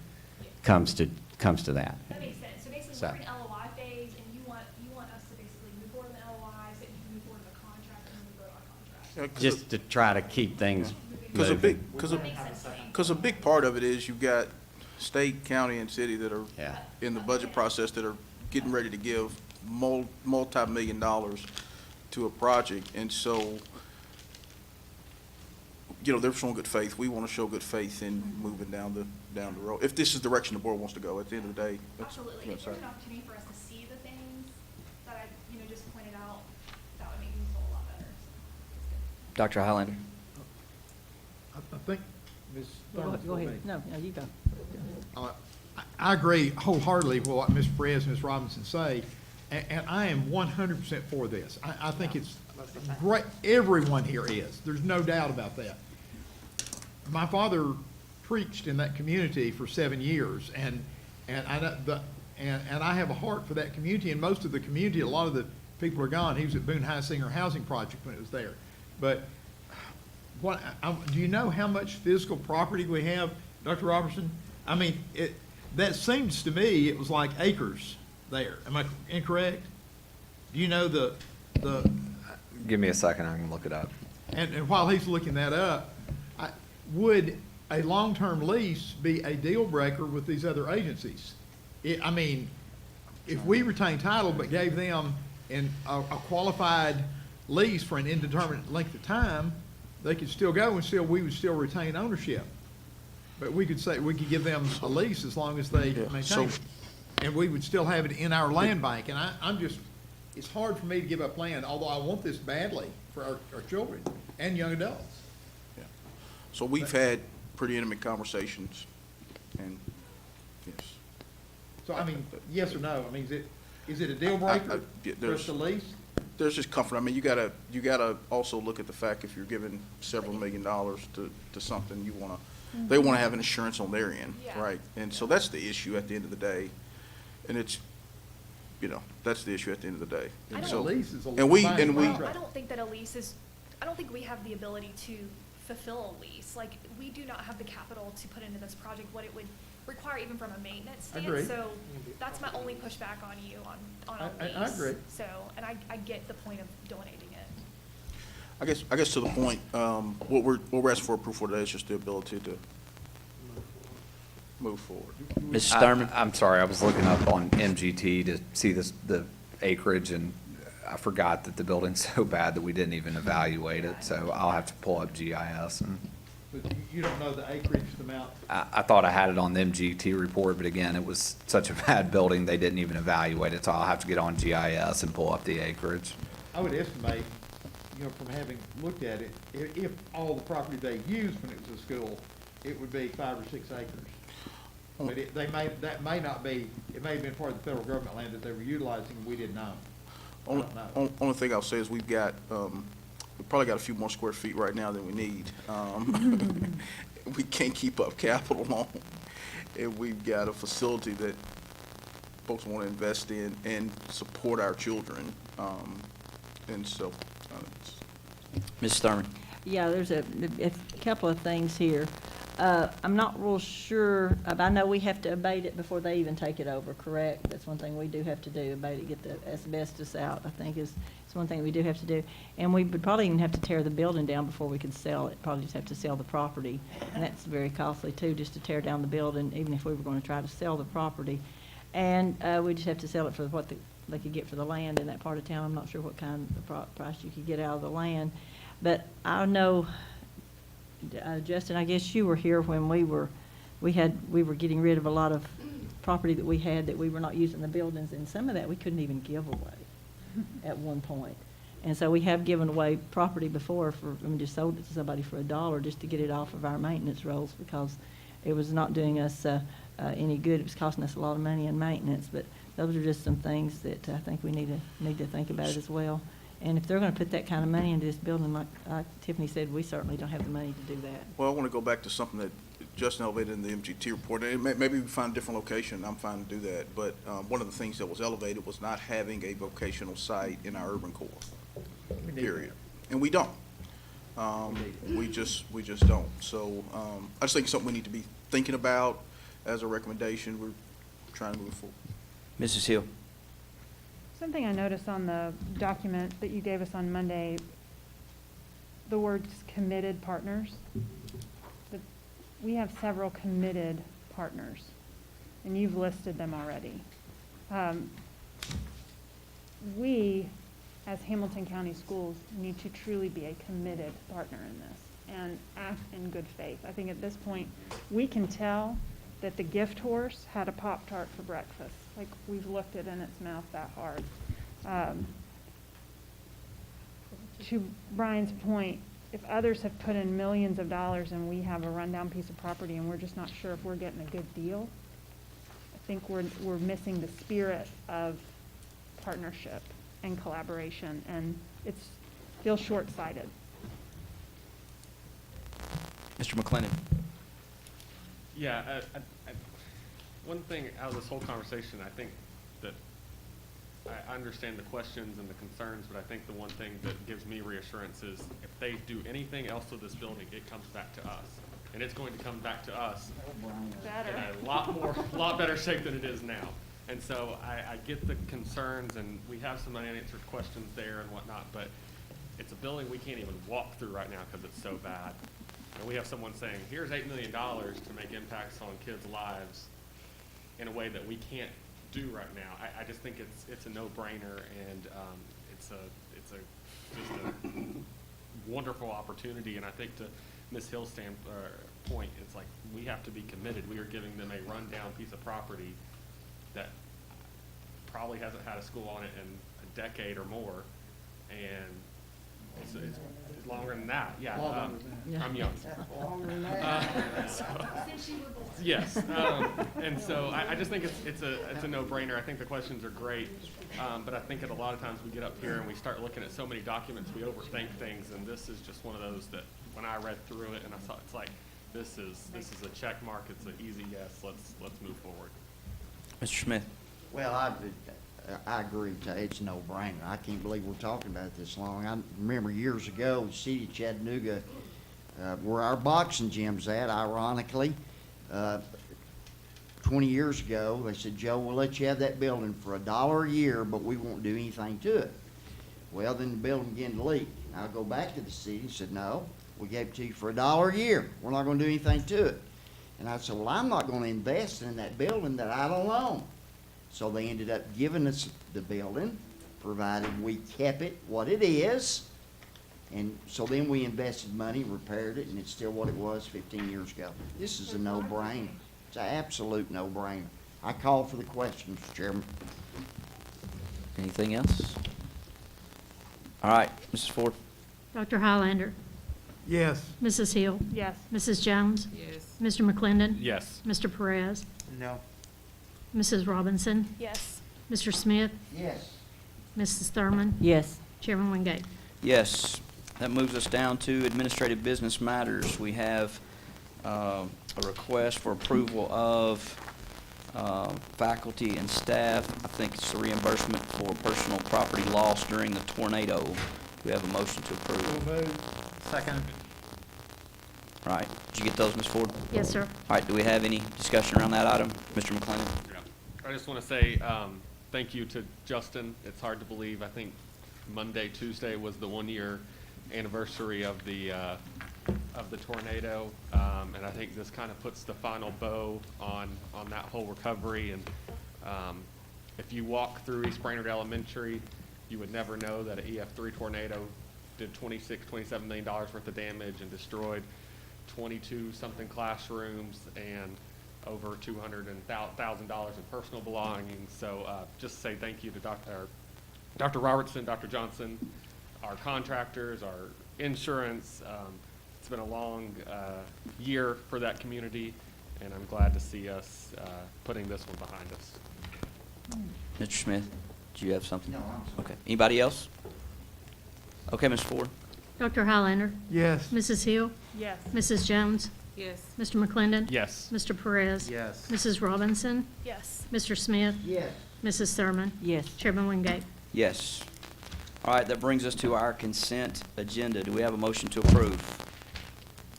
comes to that. That makes sense. So basically, we're in LOI phase, and you want us to basically move forward in the LOI, so that you can move forward in the contract, and then we vote on contract. Just to try to keep things moving. Because a big part of it is you've got state, county, and city that are in the budget process that are getting ready to give multi-million dollars to a project. And so, you know, they're showing good faith. We want to show good faith in moving down the road. If this is the direction the board wants to go, at the end of the day. Absolutely. If there's an opportunity for us to see the things that I, just pointed out, that would make me feel a lot better. Dr. Highlander. I think, Ms. Thurman. Go ahead. No, you go. I agree wholeheartedly with what Ms. Perez and Ms. Robinson say, and I am 100% for this. I think it's great. Everyone here is. There's no doubt about that. My father preached in that community for 7 years, and I have a heart for that community, and most of the community, a lot of the people are gone. He was at Boone High Singer Housing Project when it was there. But do you know how much physical property we have, Dr. Robertson? I mean, that seems to me it was like acres there. Am I incorrect? Do you know the Give me a second, I can look it up. And while he's looking that up, would a long-term lease be a deal breaker with these other agencies? I mean, if we retain title but gave them a qualified lease for an indeterminate length of time, they could still go and we would still retain ownership. But we could say, we could give them a lease as long as they maintain it. And we would still have it in our land bank. And I'm just, it's hard for me to give up land, although I want this badly for our children and young adults. Yeah. So we've had pretty intimate conversations, and yes. So, I mean, yes or no? I mean, is it a deal breaker for us to lease? there's just comfort. I mean, you gotta also look at the fact if you're giving several $1 million to something, they wanna have an insurance on their end, Yeah. right? And so that's the issue at the end of the day. And it's, that's the issue at the end of the day. I And don't- so, Lease is a and we, binding and we, Well, I don't think that a lease is, I don't think we have the ability to fulfill a lease. Like, we do not have the capital to put into this project what it would require even from a maintenance stand. Agreed. So that's my only pushback on you on a lease. I agree. So, and I get the point of donating it. I guess to the point, what we're asking for approval today is just the ability to move forward. Mrs. Thurman? I'm sorry, I was looking up on MGT to see the acreage, and I forgot that the building's so bad that we didn't even evaluate it, so I'll have to pull up GIS. And But you don't know the acreage amount. I thought I had it on the MGT report, but again, it was such a bad building, they didn't even evaluate it, so I'll have to get on GIS and pull up the acreage. I would estimate, from having looked at it, if all the property they used when it was a school, it would be 5 or 6 acres. But that may not be, it may have been part of the federal government land that they were utilizing, and we didn't know. I don't know. Only thing I'll say is we've probably got a few more square feet right now than we need. We can't keep up capital on, and we've got a facility that folks want to invest in and support our children. And so, Mrs. Thurman? Yeah, there's a couple of things here. I'm not real sure, I know we have to abate it before they even take it over, correct? That's one thing we do have to do, abate it, get the asbestos out, I think is one thing we do have to do. And we would probably even have to tear the building down before we could sell it, probably just have to sell the property. And that's very costly too, just to tear down the building, even if we were going to try to sell the property. And we just have to sell it for what they could get for the land in that part of town. I'm not sure what kind of price you could get out of the land. But I know, Justin, I guess you were here when we were getting rid of a lot of property that we had that we were not using the buildings, and some of that we couldn't even give away at one point. And so we have given away property before just sold it to somebody for $1 just to get it off of our maintenance rolls because it was not doing us any good. It was costing us a lot of money in maintenance, but those are just some things that I think we need to think about it as well. And if they're going to put that kind of money into this building, like Tiffany said, we certainly don't have the money to do that. well, I want to go back to something that Justin elevated in the MGT report. And maybe we find a different location, I'm fine to do that. But one of the things that was elevated was not having a vocational site in our urban core, period. And we don't. We just don't. So I just think it's something we need to be thinking about as a recommendation. We're trying to move forward. Mrs. Hill? Something I noticed on the document that you gave us on Monday, the words committed partners. We have several committed partners, and you've listed them already. We, as Hamilton County Schools, need to truly be a committed partner in this and act in good faith. I think at this point, we can tell that the gift horse had a Pop-Tart for breakfast. Like, we've looked it in its mouth that hard. To Brian's point, if others have put in millions of dollars and we have a rundown piece of property and we're just not sure if we're getting a good deal, I think we're missing the spirit of partnership and collaboration, and feels short-sighted. Mr. McLennan? Yeah, one thing out of this whole conversation, I think that I understand the questions and the concerns, but I think the one thing that gives me reassurance is if they do anything else with this building, it comes back to us. And it's going to come back to us in a lot better shape than it is now. And so I get the concerns, and we have some unanswered questions there and whatnot, but it's a building we can't even walk through right now because it's so bad. And we have someone saying, here's $8 million to make impacts on kids' lives in a way that we can't do right now. I just think it's a no-brainer, and it's just a wonderful opportunity. And I think to Ms. Hill's point, it's like we have to be committed. We are giving them a rundown piece of property that probably hasn't had a school on it in a decade or more, and It's longer than that, yeah. Longer than that. I'm young. Longer than that. Yes, and so I just think it's a no-brainer. I think the questions are great, but I think that a lot of times we get up here and we start looking at so many documents, we overthink things, and this is just one of those that when I read through it and I saw, it's like, this is a check mark, it's an easy yes, let's move forward. Mr. Smith? Well, I agree, Tay. It's a no-brainer. I can't believe we're talking about it this long. I remember years ago, the city of Chattanooga, where our boxing gym's at, ironically, 20 years ago, they said, Joe, we'll let you have that building for $1 a year, but we won't do anything to it. Well, then the building began to leak. I'll go back to the city and said, no, we gave it to you for $1 a year. We're not going to do anything to it. And I said, well, I'm not going to invest in that building that I don't own. So they ended up giving us the building, provided we kept it what it is. And so then we invested money, repaired it, and it's still what it was 15 years ago. This is a no-brainer. It's an absolute no-brainer. I call for the question, Mr. Chairman. Anything else? All right, Mrs. Ford? Dr. Highlander? Yes. Mrs. Hill? Yes. Mrs. Jones? Yes. Mr. McClendon? Yes. Mr. Perez? No. Mrs. Robinson? Yes. Mr. Smith? Yes. Mrs. Thurman? Yes. Chairman Wingate? Yes. That moves us down to administrative business matters. We have a request for approval of faculty and staff. I think it's the reimbursement for personal property loss during the tornado. Do we have a motion to approve? Second. All right. Did you get those, Ms. Ford? Yes, sir. All right. Do we have any discussion around that item? Mr. McClendon? I just want to say thank you to Justin. It's hard to believe. I think Monday, Tuesday was the 1-year anniversary of the tornado, and I think this kind of puts the final bow on that whole recovery. And if you walk through East Brainerd Elementary, you would never know that an EF3 tornado did $27 million worth of damage and destroyed 22-something classrooms and over $200,000 in personal belongings. So just say thank you to Dr. Robertson, Dr. Johnson, our contractors, our insurance. It's been a long year for that community, and I'm glad to see us putting this one behind us. Mr. Smith, do you have something? No, I'm sorry. Okay. Anybody else? Okay, Ms. Ford? Dr. Highlander? Yes. Mrs. Hill? Yes. Mrs. Jones? Yes. Mr. McClendon? Yes. Mr. Perez? Yes. Mrs. Robinson? Yes. Mr. Smith? Yes. Mrs. Thurman? Yes. Chairman Wingate? Yes. All right, that brings us to our consent agenda. Do we have a motion to approve?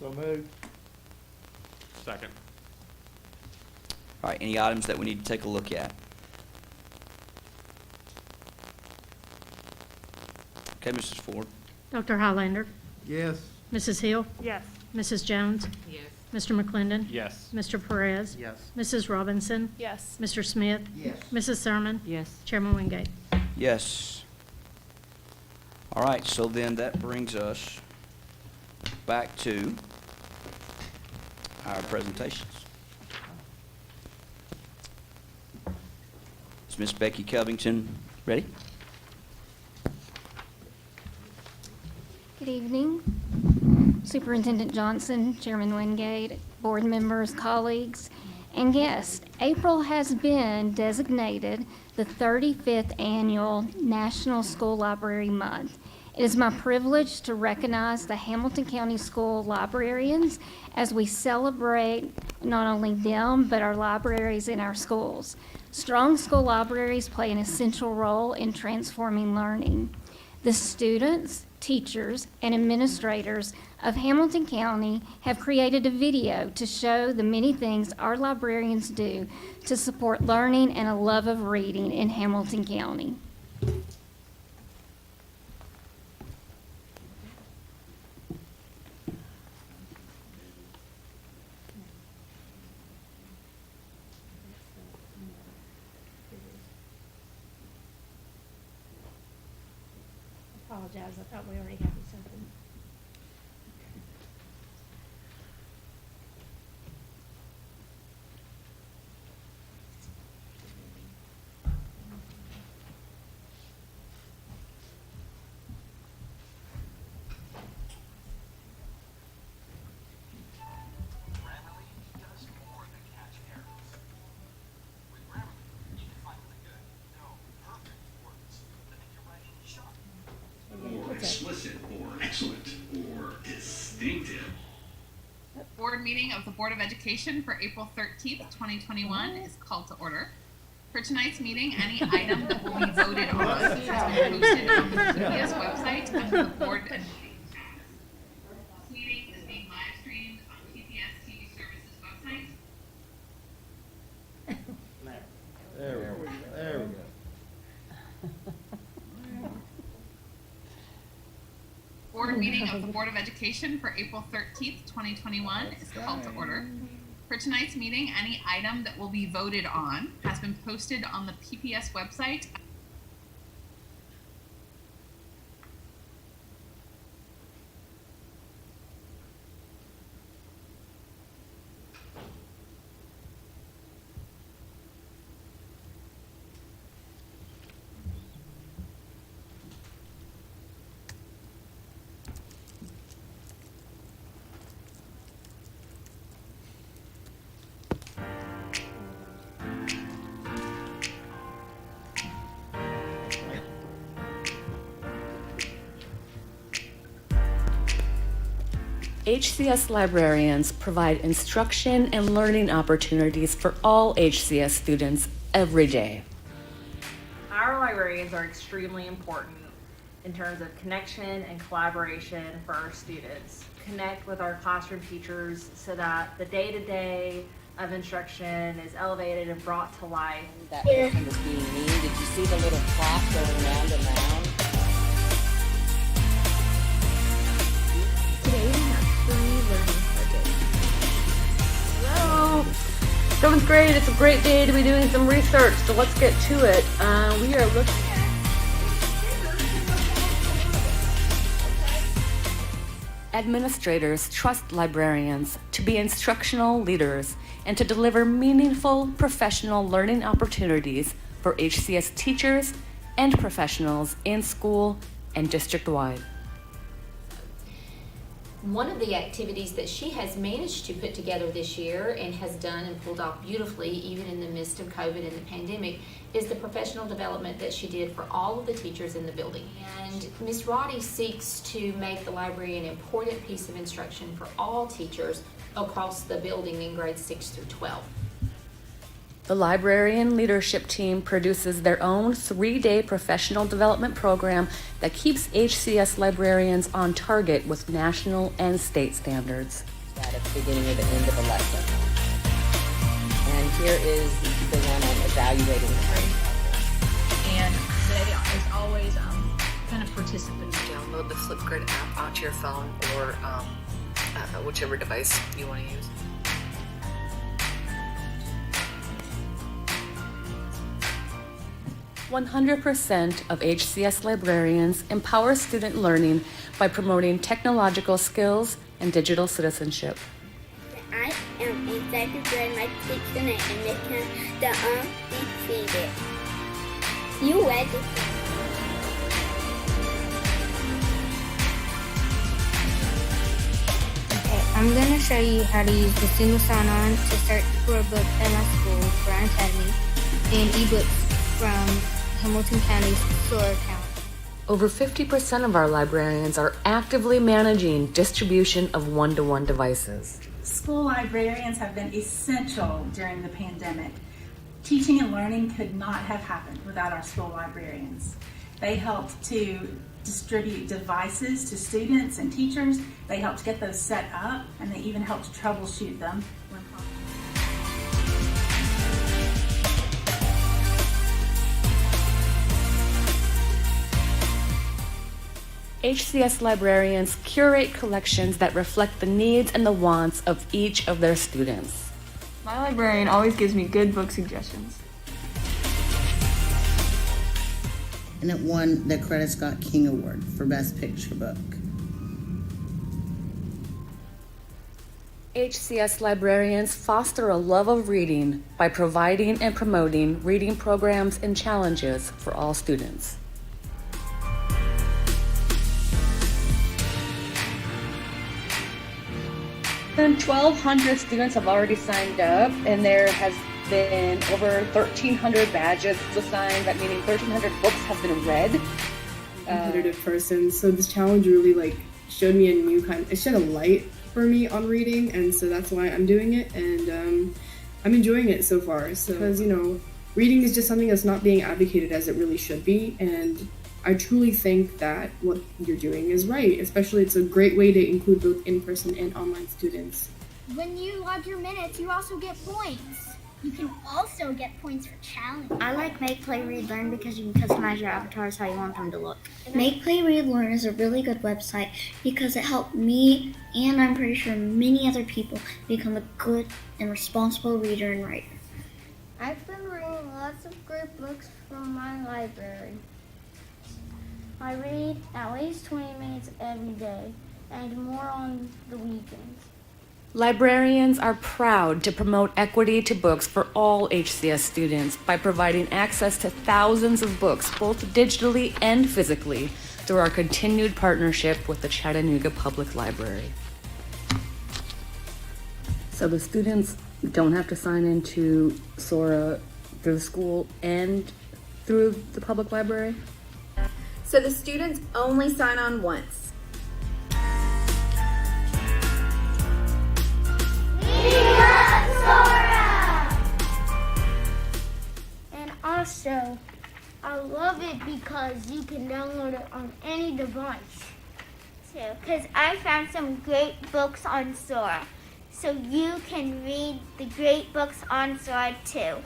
So moved. Second. All right, any items that we need to take a look at? Okay, Mrs. Ford? Dr. Highlander? Yes. Mrs. Hill? Yes. Mrs. Jones? Yes. Mr. McClendon? Yes. Mr. Perez? Yes. Mrs. Robinson? Yes. Mr. Smith? Yes. Mrs. Thurman? Yes. Chairman Wingate? Yes. All right, so then that brings us back to our presentations. Is Miss Becky Covington ready? Good evening. Superintendent Johnson, Chairman Wingate, board members, colleagues, and guests. April has been designated the 35th Annual National School Library Month. It is my privilege to recognize the Hamilton County School librarians as we celebrate not only them, but our libraries in our schools. Strong school libraries play an essential role in transforming learning. The students, teachers, and administrators of Hamilton County have created a video to show the many things our librarians do to support learning and a love of reading in Hamilton County. Apologize, I thought we already had something. meeting of the Board of Education for April 13th, 2021 is called to order. For tonight's meeting, any item that will be voted on has been posted on the PPS website under the Board and Meeting tab. This meeting is being live streamed on PPS TV Services website. There we go. There we go. Board meeting of the Board of Education for April 13th, 2021 is called to order. For tonight's meeting, any item that will be voted on has been posted on the PPS website. HCS librarians provide instruction and learning opportunities for all HCS students every day. Our librarians are extremely important in terms of connection and collaboration for our students. Connect with our classroom teachers so that the day-to-day of instruction is elevated and brought to life. That person was being mean. Did you see the little clock going round and round? Today we have 3 learning projects. Hello! 7th grade, it's a great day to be doing some research, so let's get to it. We are looking Administrators trust librarians to be instructional leaders and to deliver meaningful professional learning opportunities for HCS teachers and professionals in school and district-wide. One of the activities that she has managed to put together this year and has done and pulled off beautifully, even in the midst of COVID and the pandemic, is the professional development that she did for all of the teachers in the building. And Ms. Roddy seeks to make the library an important piece of instruction for all teachers across the building in grades 6 through 12. The librarian leadership team produces their own 3-day professional development program that keeps HCS librarians on target with national and state standards. At the beginning or the end of a lesson. And here is the one on evaluating learning. And they, as always, kind of participants download the Flipgrid app onto your phone or whichever device you want to use. 100% of HCS librarians empower student learning by promoting technological skills and digital citizenship. I am excited to join my teacher tonight and make the undefeated. You ready? Okay, I'm going to show you how to use the single sign-on to search for a book at my school, Brown Academy, and ebooks from Hamilton County's Solar Account. Over 50% of our librarians are actively managing distribution of one-to-one devices. School librarians have been essential during the pandemic. Teaching and learning could not have happened without our school librarians. They helped to distribute devices to students and teachers. They helped get those set up, and they even helped troubleshoot them when possible. HCS librarians curate collections that reflect the needs and the wants of each of their students. My librarian always gives me good book suggestions. And it won the Credit Scott King Award for Best Picture Book. HCS librarians foster a love of reading by providing and promoting reading programs and challenges for all students. Then 1,200 students have already signed up, and there has been over 1,300 badges assigned. That meaning 1,300 books have been read. Competitive person, so this challenge really showed me a new it shed a light for me on reading, and so that's why I'm doing it, and I'm enjoying it so far. So, because, you know, reading is just something that's not being advocated as it really should be, and I truly think that what you're doing is right. Especially, it's a great way to include both in-person and online students. When you log your minutes, you also get points. You can also get points for challenge. I like Make, Play, Read, Learn because you can customize your avatars how you want them to look. Make, Play, Read, Learn is a really good website because it helped me, and I'm pretty sure many other people, become a good and responsible reader and writer. I've been reading lots of great books from my library. I read at least 20 minutes every day and more on the weekends. Librarians are proud to promote equity to books for all HCS students by providing access to thousands of books, both digitally and physically, through our continued partnership with the Chattanooga Public Library. So the students don't have to sign into SORA through the school and through the public library? So the students only sign on once. And also, I love it because you can download it on any device. Too, because I found some great books on Sora. So you can read the great books on Sora too.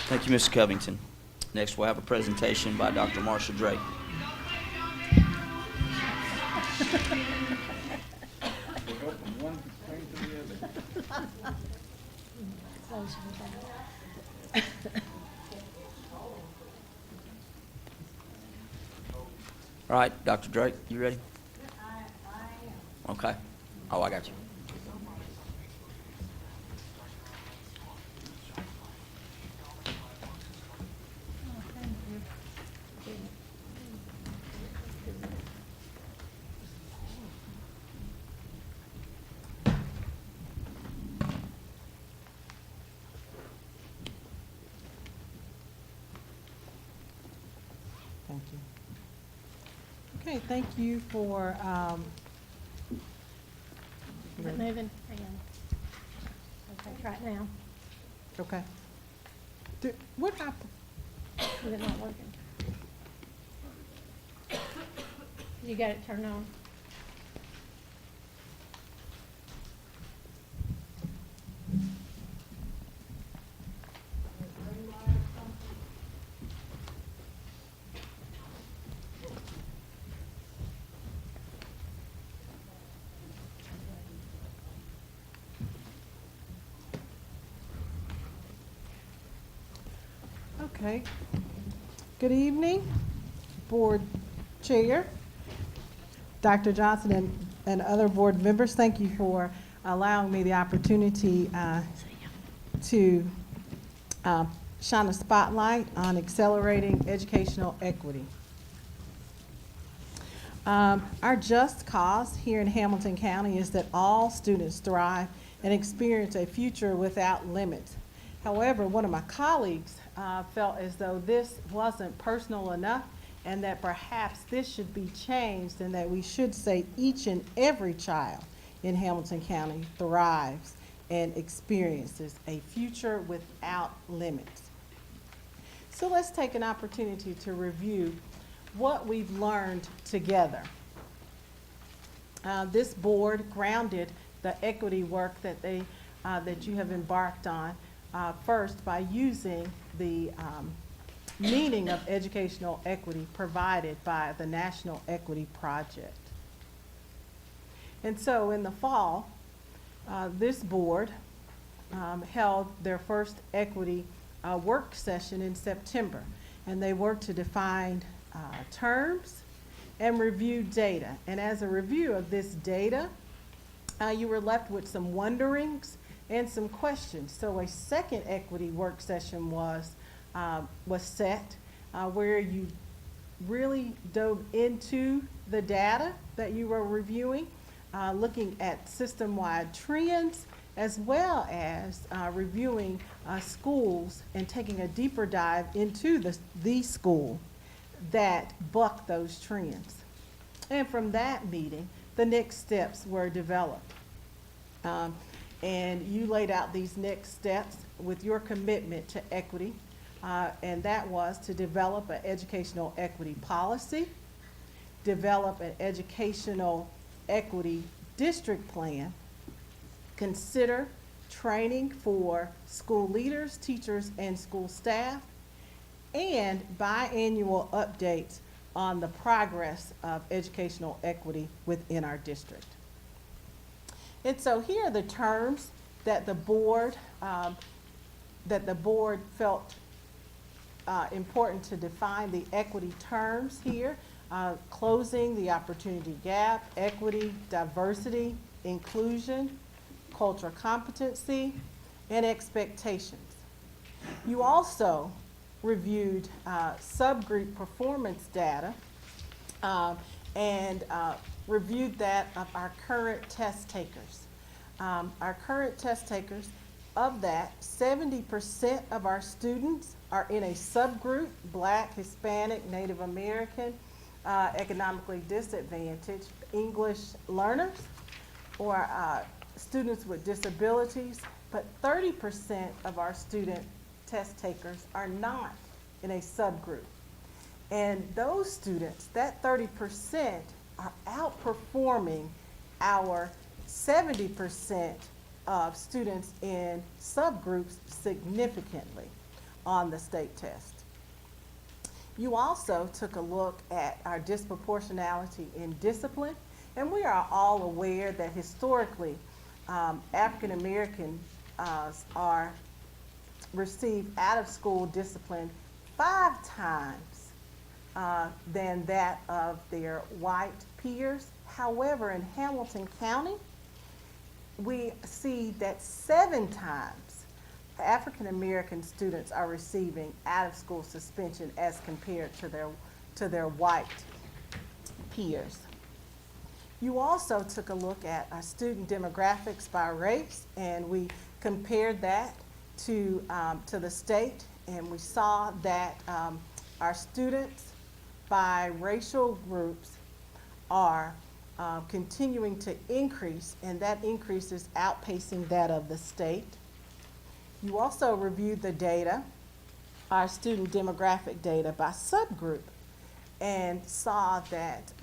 Thank you, Mrs. Covington. Next, we'll have a presentation by Dr. Marsha Drake. All right, Dr. Drake, you ready? Okay. Oh, I got you. Thank you. Okay, thank you for, Is it moving? Hang on. Okay, try it now. okay. What happened? Is it not working? You got it turned on? Okay. Good evening, Board Chair, Dr. Johnson, and other board members. Thank you for allowing me the opportunity to shine a spotlight on accelerating educational equity. Our just cause here in Hamilton County is that all students thrive and experience a future without limits. However, one of my colleagues felt as though this wasn't personal enough and that perhaps this should be changed and that we should say each and every child in Hamilton County thrives and experiences a future without limits. So let's take an opportunity to review what we've learned together. This board grounded the equity work that that you have embarked on first by using the meaning of educational equity provided by the National Equity Project. And so in the fall, this board held their first equity work session in September, and they worked to define terms and review data. And as a review of this data, you were left with some wonderings and some questions. So a second equity work session was set where you really dove into the data that you were reviewing looking at system-wide trends, as well as reviewing schools and taking a deeper dive into the school that buck those trends. And from that meeting, the next steps were developed. And you laid out these next steps with your commitment to equity, and that was to develop an educational equity policy, develop an educational equity district plan, consider training for school leaders, teachers, and school staff, and biannual updates on the progress of educational equity within our district. And so here are the terms that the board felt important to define the equity terms here. Closing the opportunity gap, equity, diversity, inclusion, cultural competency, and expectations. You also reviewed subgroup performance data and reviewed that of our current test takers. Our current test takers, of that, 70% of our students are in a subgroup: Black, Hispanic, Native American, economically disadvantaged, English learners, or students with disabilities. But 30% of our student test takers are not in a subgroup. And those students, that 30%, are outperforming our 70% of students in subgroups significantly on the state test. You also took a look at our disproportionality in discipline, and we are all aware that historically African Americans are received out-of-school discipline 5 times than that of their white peers. However, in Hamilton County, we see that 7 times African American students are receiving out-of-school suspension as compared to their white peers. You also took a look at our student demographics by race, and we compared that to the state, and we saw that our students by racial groups are continuing to increase, and that increase is outpacing that of the state. You also reviewed the data, our student demographic data by subgroup, and saw that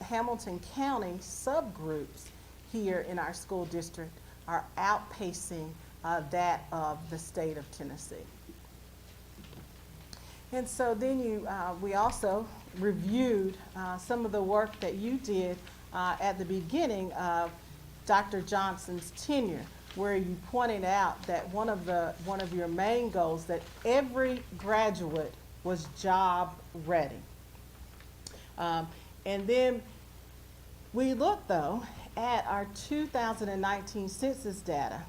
Hamilton County subgroups here in our school district are outpacing that of the state of Tennessee. And so then we also reviewed some of the work that you did at the beginning of Dr. Johnson's tenure, where you pointed out that one of your main goals, that every graduate was job ready. And then we looked, though, at our 2019 census data,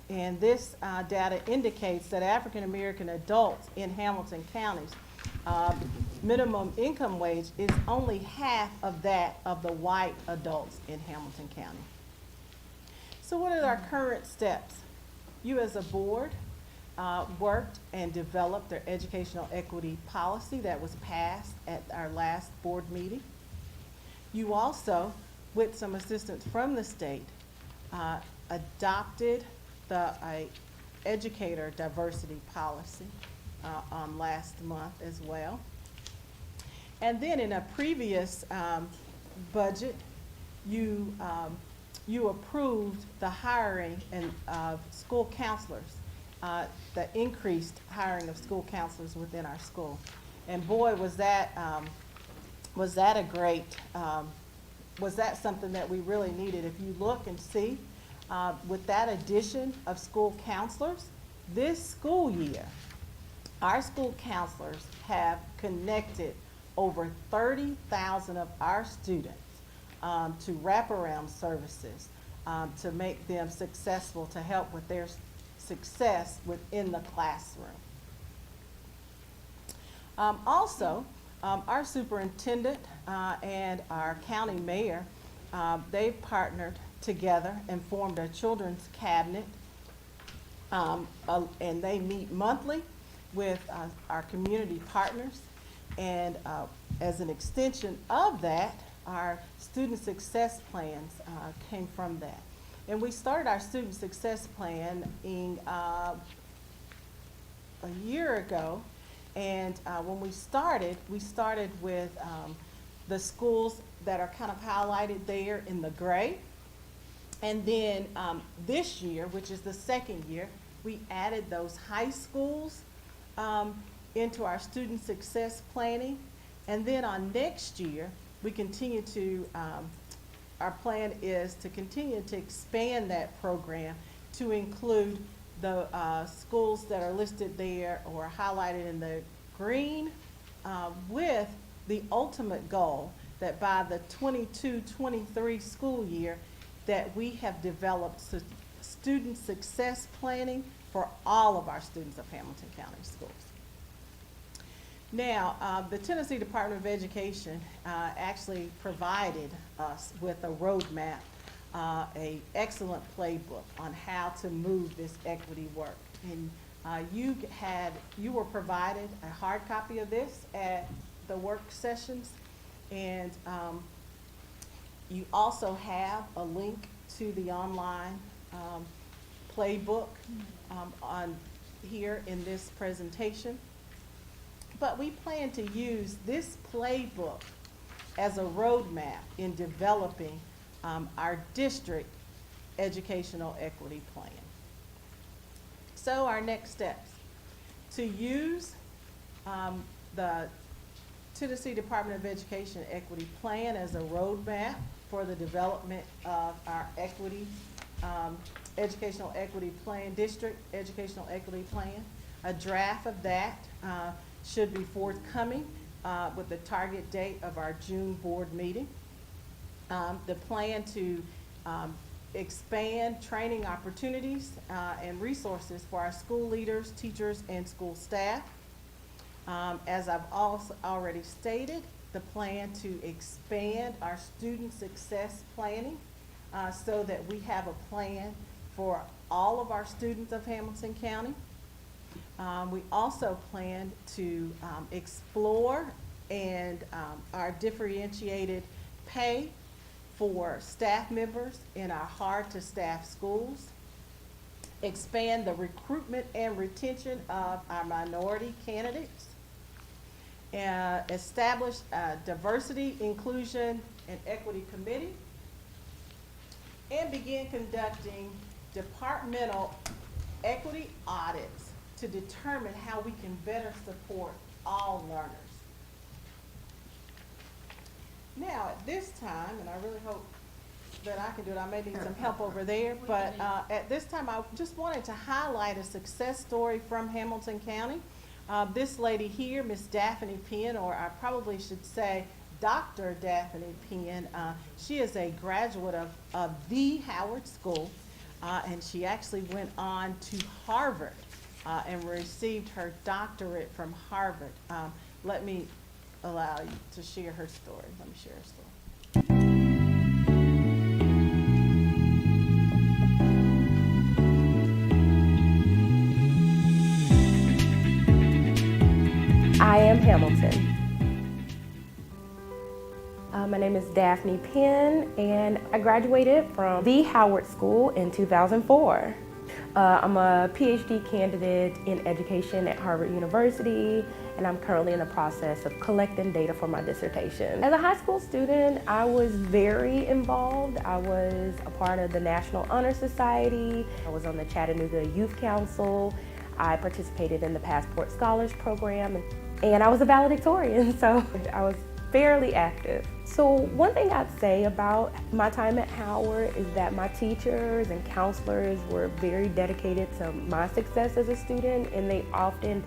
and this data indicates that African American adults in Hamilton County's minimum income wage is only half of that of the white adults in Hamilton County. So what are our current steps? You as a board worked and developed their educational equity policy that was passed at our last board meeting. You also, with some assistance from the state, adopted the educator diversity policy last month as well. And then in a previous budget, you approved the hiring of school counselors, the increased hiring of school counselors within our school. And boy, was that a great, was that something that we really needed. If you look and see, with that addition of school counselors, this school year, our school counselors have connected over 30,000 of our students to wraparound services to make them successful, to help with their success within the classroom. Also, our superintendent and our county mayor they've partnered together and formed a children's cabinet, and they meet monthly with our community partners. And as an extension of that, our student success plans came from that. And we started our student success plan a year ago. And when we started with the schools that are kind of highlighted there in the gray. And then this year, which is the second year, we added those high schools into our student success planning. And then on next year, we continue to, our plan is to continue to expand that program to include the schools that are listed there or highlighted in the green, with the ultimate goal that by the 22-23 school year that we have developed student success planning for all of our students of Hamilton County Schools. Now, the Tennessee Department of Education actually provided us with a roadmap, a excellent playbook on how to move this equity work. And you were provided a hard copy of this at the work sessions, and you also have a link to the online playbook on here in this presentation. But we plan to use this playbook as a roadmap in developing our district educational equity plan. So our next steps: to use the Tennessee Department of Education Equity Plan as a roadmap for the development of our equity, educational equity plan, district educational equity plan. A draft of that should be forthcoming with the target date of our June board meeting. The plan to expand training opportunities and resources for our school leaders, teachers, and school staff. As I've also already stated, the plan to expand our student success planning so that we have a plan for all of our students of Hamilton County. We also plan to explore and our differentiated pay for staff members in our hard-to-staff schools, expand the recruitment and retention of our minority candidates, establish a diversity, inclusion, and equity committee, and begin conducting departmental equity audits to determine how we can better support all learners. Now, at this time, and I really hope that I can do it, I may need some help over there, but at this time I just wanted to highlight a success story from Hamilton County. This lady here, Miss Daphne Penn, or I probably should say Dr. Daphne Penn, she is a graduate of the Howard School, and she actually went on to Harvard and received her doctorate from Harvard. Let me allow you to share her story. Let me share her story. I am Hamilton. My name is Daphne Penn, and I graduated from the Howard School in 2004. I'm a PhD candidate in education at Harvard University, and I'm currently in the process of collecting data for my dissertation. As a high school student, I was very involved. I was a part of the National Honor Society. I was on the Chattanooga Youth Council. I participated in the Passport Scholars Program, and I was a valedictorian, so I was fairly active. So one thing I'd say about my time at Howard is that my teachers and counselors were very dedicated to my success as a student, and they often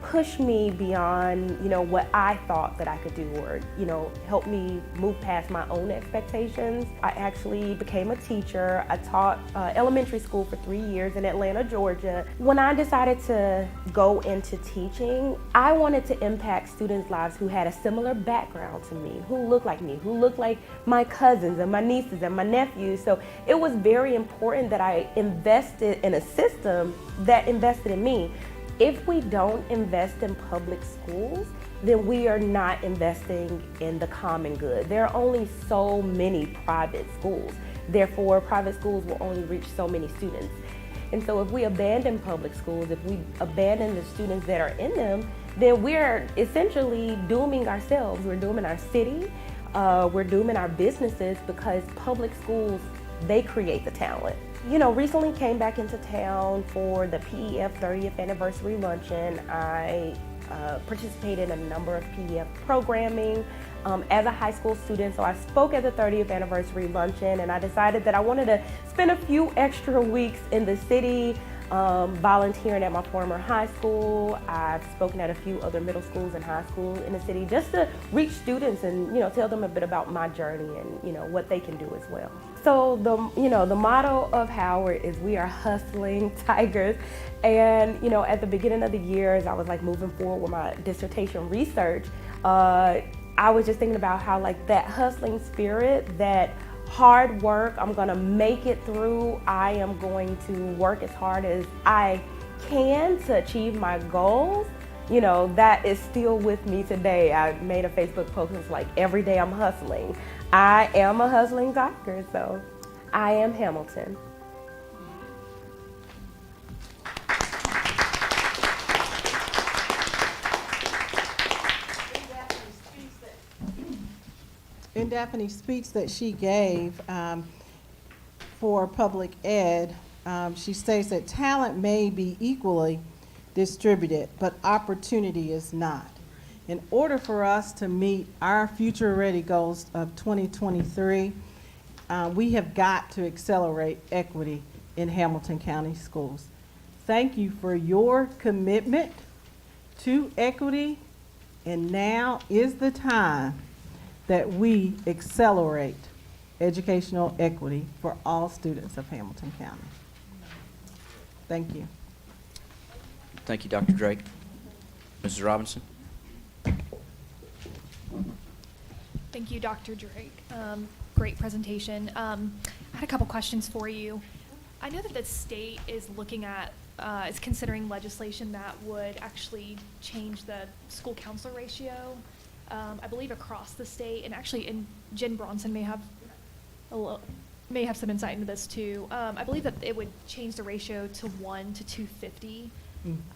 pushed me beyond, what I thought that I could do, or, helped me move past my own expectations. I actually became a teacher. I taught elementary school for 3 years in Atlanta, Georgia. When I decided to go into teaching, I wanted to impact students' lives who had a similar background to me, who looked like me, who looked like my cousins and my nieces and my nephews. So it was very important that I invested in a system that invested in me. If we don't invest in public schools, then we are not investing in the common good. There are only so many private schools. Therefore, private schools will only reach so many students. And so if we abandon public schools, if we abandon the students that are in them, then we're essentially dooming ourselves. We're dooming our city, we're dooming our businesses, because public schools, they create the talent. Recently came back into town for the PEF 30th anniversary luncheon. I participated in a number of PEF programming as a high school student. So I spoke at the 30th anniversary luncheon, and I decided that I wanted to spend a few extra weeks in the city, volunteering at my former high school. I've spoken at a few other middle schools and high schools in the city, just to reach students and, tell them a bit about my journey and, what they can do as well. So the motto of Howard is we are hustling tigers. And, at the beginning of the year, as I was moving forward with my dissertation research, I was just thinking about how that hustling spirit, that hard work, I'm gonna make it through. I am going to work as hard as I can to achieve my goals. That is still with me today. I made a Facebook post that's like, every day I'm hustling. I am a hustling tiger, so I am Hamilton. In Daphne's speech that she gave for public ed, she states that talent may be equally distributed, but opportunity is not. In order for us to meet our future ready goals of 2023, we have got to accelerate equity in Hamilton County schools. Thank you for your commitment to equity, and now is the time that we accelerate educational equity for all students of Hamilton County. Thank you. Thank you, Dr. Drake. Mrs. Robinson? Thank you, Dr. Drake. Great presentation. I had a couple questions for you. I know that the state is looking at, is considering legislation that would actually change the school counselor ratio, I believe across the state, and actually, and Jen Bronson may have some insight into this too. I believe that it would change the ratio to 1 to 250.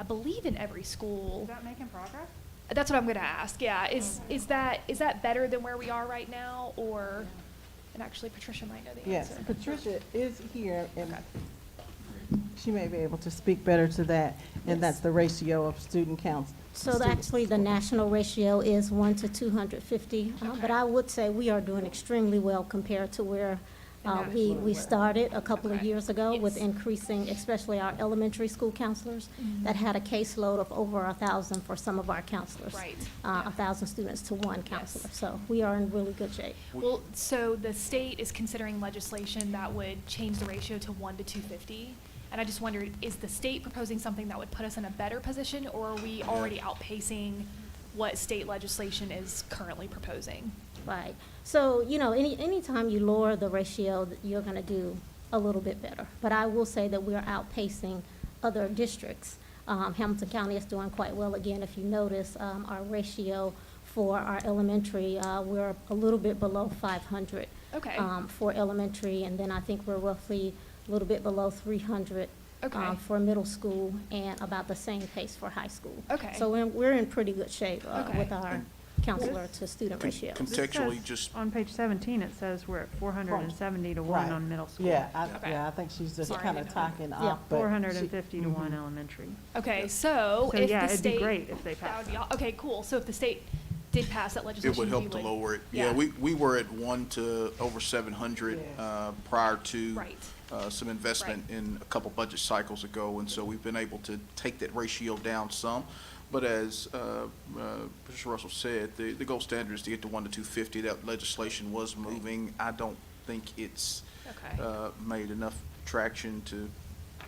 I believe in every school. Is that making progress? That's what I'm going to ask. Yeah, is that better than where we are right now, or? And actually, Patricia might know the answer. Yes, Patricia is here, and she may be able to speak better to that. And that's the ratio of student counts. So actually, the national ratio is 1 to 250. But I would say we are doing extremely well compared to where we started a couple of years ago with increasing, especially our elementary school counselors that had a caseload of over 1,000 for some of our counselors. Right. 1,000 students to one counselor. So we are in really good shape. Well, so the state is considering legislation that would change the ratio to 1 to 250. And I just wondered, is the state proposing something that would put us in a better position, or are we already outpacing what state legislation is currently proposing? Right. So, anytime you lower the ratio, you're going to do a little bit better. But I will say that we are outpacing other districts. Hamilton County is doing quite well. Again, if you notice, our ratio for our elementary, we're a little bit below 500 for elementary, and then I think we're roughly a little bit below 300 for middle school, and about the same pace for high school. So we're in pretty good shape with our counselor to student ratio. Contextually, just on page 17, it says we're at 470 to 1 on middle school. Yeah, I think she's just kind of talking up. But 450 to 1 elementary. Okay, so if yeah, the it'd state, be great if they passed that. Okay, cool. So if the state did pass that legislation, it would help to lower it. Yeah, we were at 1 to over 700 prior to some investment in a couple budget cycles ago, and so we've been able to take that ratio down some. But as Patricia Russell said, the gold standard is to get to 1 to 250. That legislation was moving. I don't think it's made enough traction to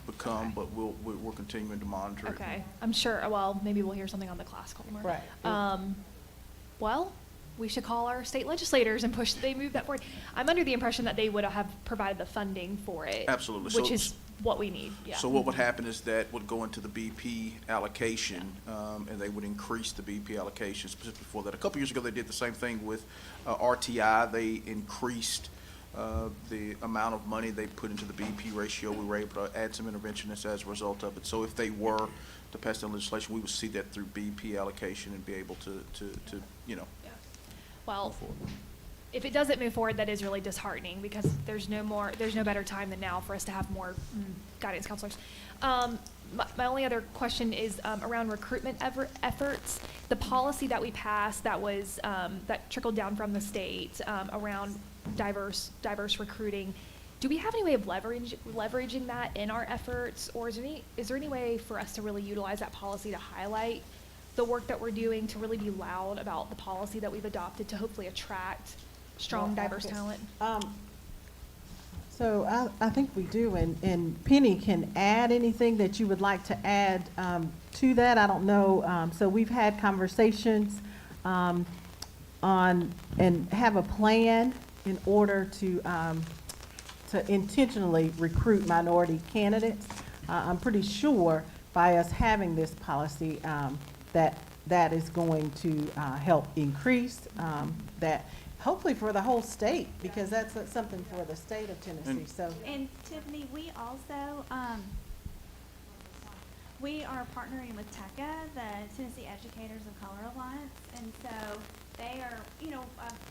become, but we're continuing to monitor it. Okay, I'm sure, well, maybe we'll hear something on the classical more. Right. Well, we should call our state legislators and push that they move that forward. I'm under the impression that they would have provided the funding for it. Absolutely. Which is what we need, yeah. So what would happen is that would go into the BP allocation, and they would increase the BP allocation specifically for that. A couple years ago, they did the same thing with RTI. They increased the amount of money they put into the BP ratio. We were able to add some interventionists as a result of it. So if they were to pass that legislation, we would see that through BP allocation and be able to you know. Yeah. Well, if it doesn't move forward, that is really disheartening because there's no better time than now for us to have more guidance counselors. My only other question is around recruitment efforts. The policy that we passed that was that trickled down from the state around diverse recruiting. Do we have any way of leveraging that in our efforts, or is there any way for us to really utilize that policy to highlight the work that we're doing, to really be loud about the policy that we've adopted to hopefully attract strong, diverse talent? So I think we do, and Penny can add anything that you would like to add to that. I don't know. So we've had conversations on and have a plan in order to intentionally recruit minority candidates. I'm pretty sure by us having this policy that is going to help increase that. Hopefully for the whole state, because that's something for the state of Tennessee. And Tiffany, we also, we are partnering with TECA, the Tennessee Educators of Color Alliance, and so they are,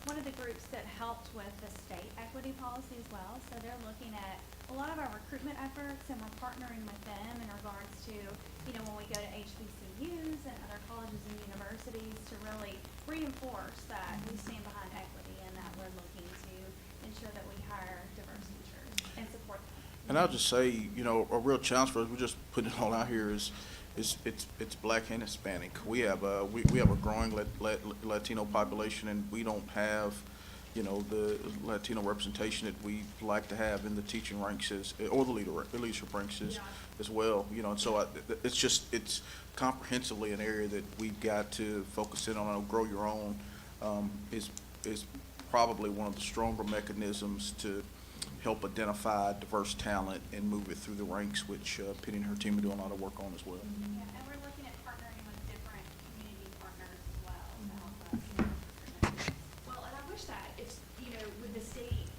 one of the groups that helped with the state equity policy as well. So they're looking at a lot of our recruitment efforts, and we're partnering with them in regards to, when we go to HBCUs and other colleges and universities to really reinforce that we stand behind equity and that we're looking to ensure that we hire diverse teachers and support them. And I'll just say, a real challenge for us, we're just putting it all out here, is it's Black and Hispanic. We have a growing Latino population, and we don't have, the Latino representation that we like to have in the teaching ranks or the leadership ranks as well. And so it's comprehensively an area that we've got to focus in on. Grow Your Own is probably one of the stronger mechanisms to help identify diverse talent and move it through the ranks, which Penny and her team are doing a lot of work on as well. Yeah, and we're looking at partnering with different community partners as well to help us. Well, and I wish that it's, with the state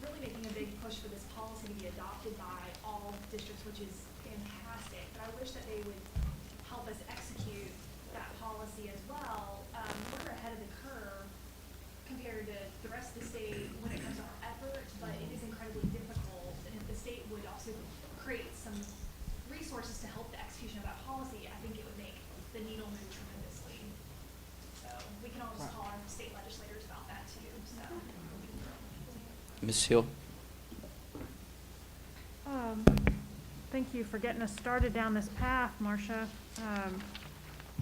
really making a big push for this policy to be adopted by all districts, which is fantastic, but I wish that they would help us execute that policy as well. We're ahead of the curve compared to the rest of the state when it comes to our efforts, but it is incredibly difficult. And if the state would also create some resources to help the execution of that policy, I think it would make the needle move tremendously. So we can all just call our state legislators about that too. So. Ms. Hill? Thank you for getting us started down this path, Marcia.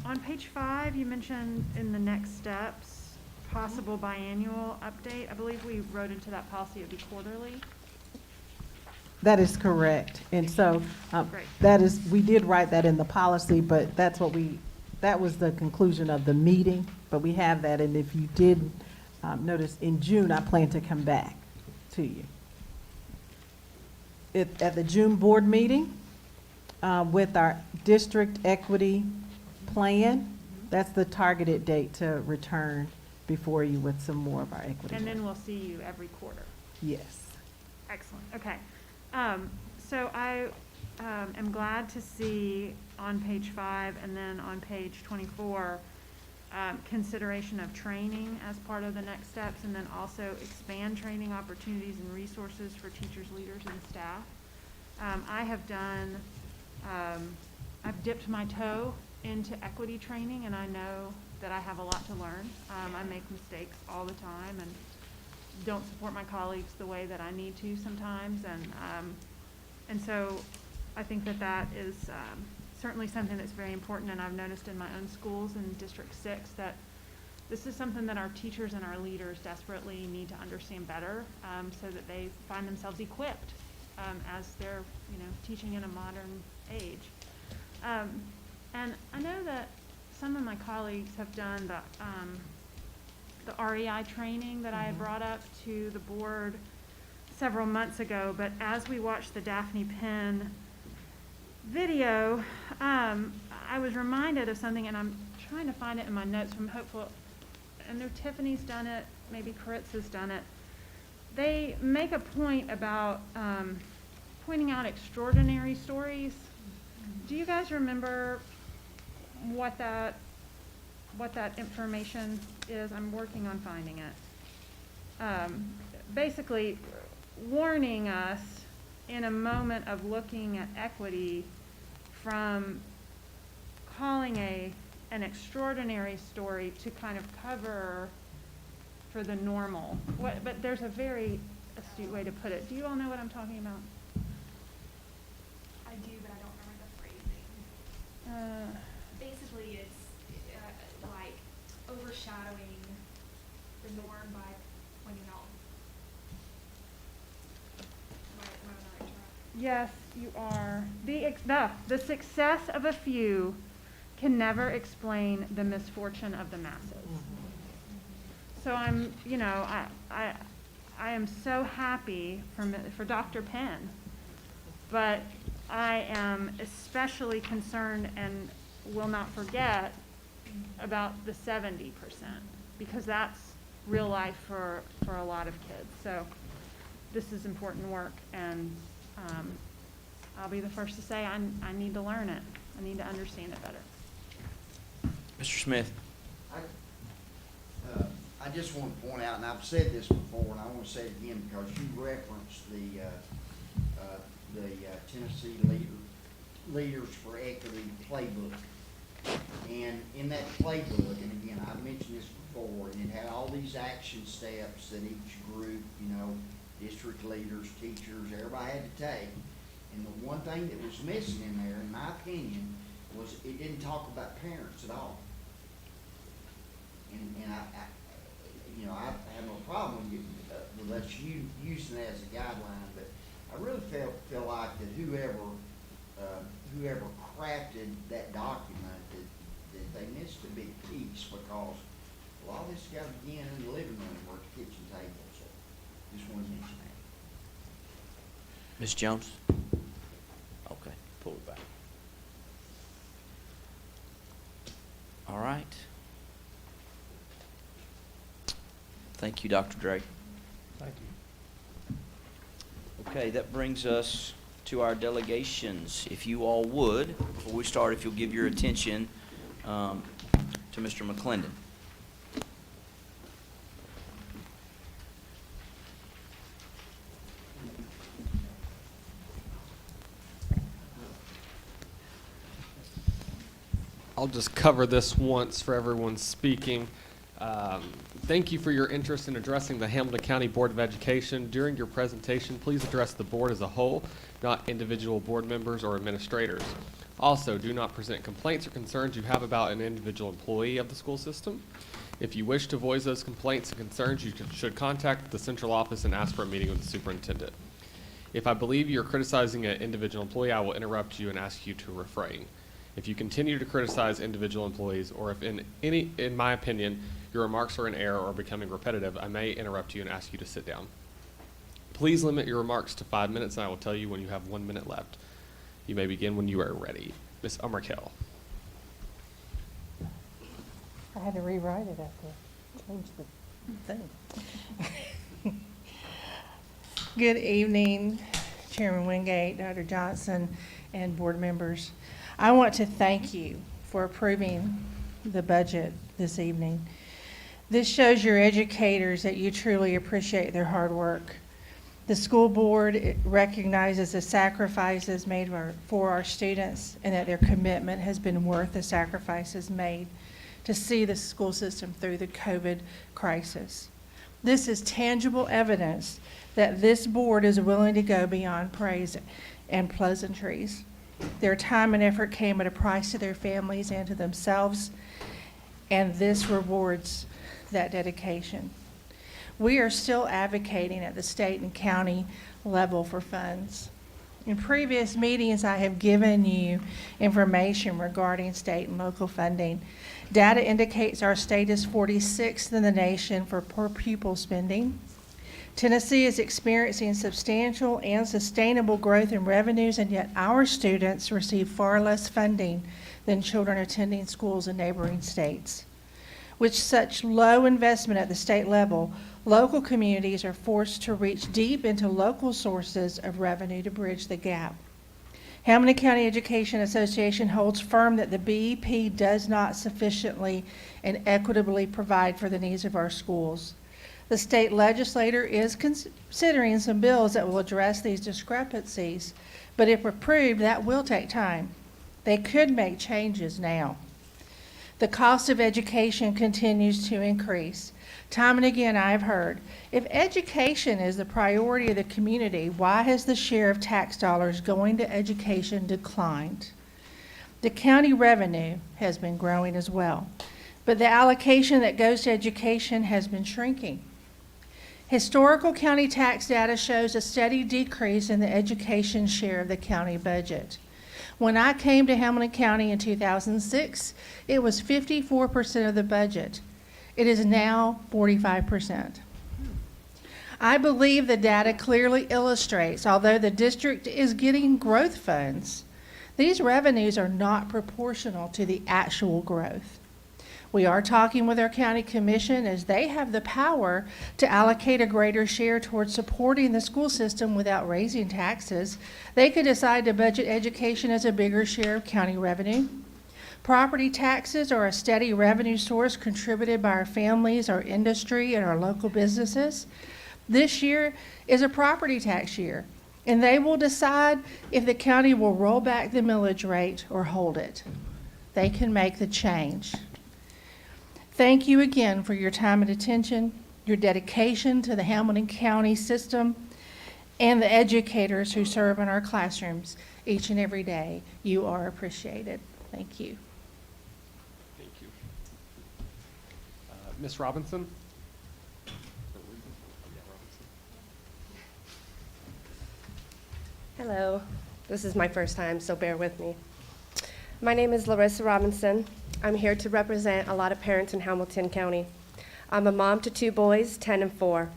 On page 5, you mentioned in the next steps, possible biannual update. I believe we wrote into that policy it would be quarterly. That is correct. And so we did write that in the policy, but that was the conclusion of the meeting. But we have that, and if you did notice, in June, I plan to come back to you. At the June board meeting, with our district equity plan, that's the targeted date to return before you with some more of our equity. And then we'll see you every quarter. Yes. Excellent. Okay. So I am glad to see on page 5 and then on page 24 consideration of training as part of the next steps, and then also expand training opportunities and resources for teachers, leaders, and staff. I have done, I've dipped my toe into equity training, and I know that I have a lot to learn. I make mistakes all the time and don't support my colleagues the way that I need to sometimes, and so I think that is certainly something that's very important, and I've noticed in my own schools in District 6 that this is something that our teachers and our leaders desperately need to understand better, so that they find themselves equipped as they're, teaching in a modern age. And I know that some of my colleagues have done the REI training that I had brought up to the board several months ago, but as we watched the Daphne Penn video, I was reminded of something, and I'm trying to find it in my notes from Hopeful. I know Tiffany's done it, maybe Karitz has done it. They make a point about pointing out extraordinary stories. Do you guys remember what that information is? I'm working on finding it. Basically, warning us in a moment of looking at equity from calling an extraordinary story to kind of cover for the normal. But there's a very astute way to put it. Do you all know what I'm talking about? I do, but I don't remember the phrasing. Basically, it's like overshadowing the norm by pointing out. Am I on the right track? Yes, you are. The success of a few can never explain the misfortune of the masses. So I'm, I am so happy for Dr. Penn, but I am especially concerned and will not forget about the 70%, because that's real life for a lot of kids. So this is important work, and I'll be the first to say I need to learn it. I need to understand it better. Mr. Smith. I just want to point out, and I've said this before, and I want to say it again because you referenced the Tennessee Leaders for Equity playbook. And in that playbook, and again, I've mentioned this before, and it had all these action steps that each group, district leaders, teachers, everybody had to take. And the one thing that was missing in there, in my opinion, was it didn't talk about parents at all. And I have no problem with us using it as a guideline, but I really feel like that whoever crafted that document, that they missed a big piece, because a lot of this got to begin in the living room or at the kitchen table. So just want to mention that. Ms. Jones? Okay, pull it back. All right. Thank you, Dr. Drake. Thank you. Okay, that brings us to our delegations. If you all would, before we start, if you'll give your attention to Mr. McClendon. I'll just cover this once for everyone speaking. Thank you for your interest in addressing the Hamilton County Board of Education. During your presentation, please address the board as a whole, not individual board members or administrators. Also, do not present complaints or concerns you have about an individual employee of the school system. If you wish to voice those complaints and concerns, you should contact the central office and ask for a meeting with the superintendent. If I believe you're criticizing an individual employee, I will interrupt you and ask you to refrain. If you continue to criticize individual employees, or if in my opinion, your remarks are in error or becoming repetitive, I may interrupt you and ask you to sit down. Please limit your remarks to 5 minutes, and I will tell you when you have 1 minute left. You may begin when you are ready. Ms. Umerkel. I had to rewrite it after I changed the thing. Good evening, Chairman Wingate, Dr. Johnson, and board members. I want to thank you for approving the budget this evening. This shows your educators that you truly appreciate their hard work. The school board recognizes the sacrifices made for our students and that their commitment has been worth the sacrifices made to see the school system through the COVID crisis. This is tangible evidence that this board is willing to go beyond praise and pleasantries. Their time and effort came at a price to their families and to themselves, and this rewards that dedication. We are still advocating at the state and county level for funds. In previous meetings, I have given you information regarding state and local funding. Data indicates our state is 46th in the nation for per pupil spending. Tennessee is experiencing substantial and sustainable growth in revenues, and yet our students receive far less funding than children attending schools in neighboring states. With such low investment at the state level, local communities are forced to reach deep into local sources of revenue to bridge the gap. Hamilton County Education Association holds firm that the BEP does not sufficiently and equitably provide for the needs of our schools. The state legislature is considering some bills that will address these discrepancies, but if approved, that will take time. They could make changes now. The cost of education continues to increase. Time and again, I've heard, if education is the priority of the community, why has the share of tax dollars going to education declined? The county revenue has been growing as well, but the allocation that goes to education has been shrinking. Historical county tax data shows a steady decrease in the education share of the county budget. When I came to Hamilton County in 2006, it was 54% of the budget. It is now 45%. I believe the data clearly illustrates, although the district is getting growth funds, these revenues are not proportional to the actual growth. We are talking with our county commission as they have the power to allocate a greater share towards supporting the school system without raising taxes. They could decide to budget education as a bigger share of county revenue. Property taxes are a steady revenue source contributed by our families, our industry, and our local businesses. This year is a property tax year, and they will decide if the county will roll back the millage rate or hold it. They can make the change. Thank you again for your time and attention, your dedication to the Hamilton County system, and the educators who serve in our classrooms each and every day. You are appreciated. Thank you. Thank you. Ms. Robinson? Hello. This is my first time, so bear with me. My name is Larissa Robinson. I'm here to represent a lot of parents in Hamilton County. I'm a mom to 2 boys, 10 and 4.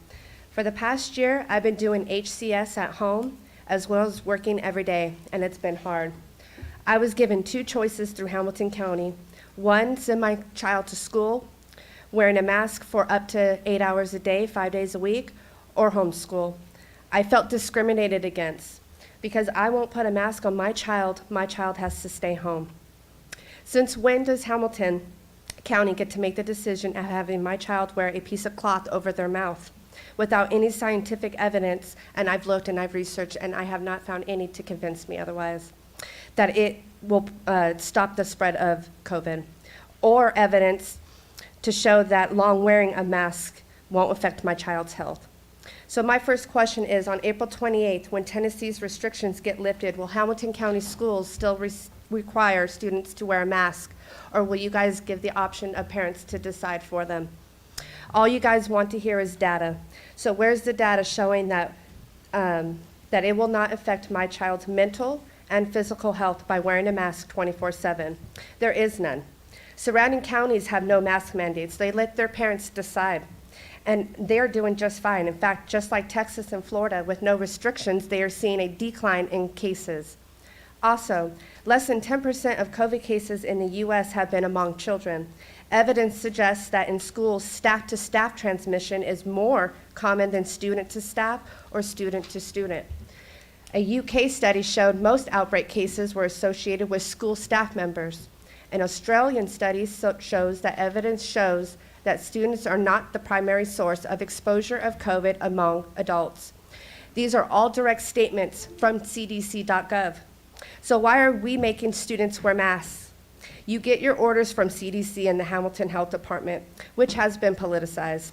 For the past year, I've been doing HCS at home as well as working every day, and it's been hard. I was given 2 choices through Hamilton County. One, send my child to school wearing a mask for up to 8 hours a day, 5 days a week, or homeschool. I felt discriminated against. Because I won't put a mask on my child has to stay home. Since when does Hamilton County get to make the decision of having my child wear a piece of cloth over their mouth without any scientific evidence, and I've looked and I've researched and I have not found any to convince me otherwise, that it will stop the spread of COVID, or evidence to show that long wearing a mask won't affect my child's health. So my first question is, on April 28th, when Tennessee's restrictions get lifted, will Hamilton County schools still require students to wear a mask, or will you guys give the option of parents to decide for them? All you guys want to hear is data. So where's the data showing that, that it will not affect my child's mental and physical health by wearing a mask 24/7? There is none. Surrounding counties have no mask mandates. They let their parents decide. And they're doing just fine. In fact, just like Texas and Florida, with no restrictions, they are seeing a decline in cases. Also, less than 10% of COVID cases in the U.S. have been among children. Evidence suggests that in schools, staff-to-staff transmission is more common than student-to-staff or student-to-student. A UK study showed most outbreak cases were associated with school staff members. An Australian study shows that evidence shows that students are not the primary source of exposure of COVID among adults. These are all direct statements from cdc.gov. So why are we making students wear masks? You get your orders from CDC and the Hamilton Health Department, which has been politicized.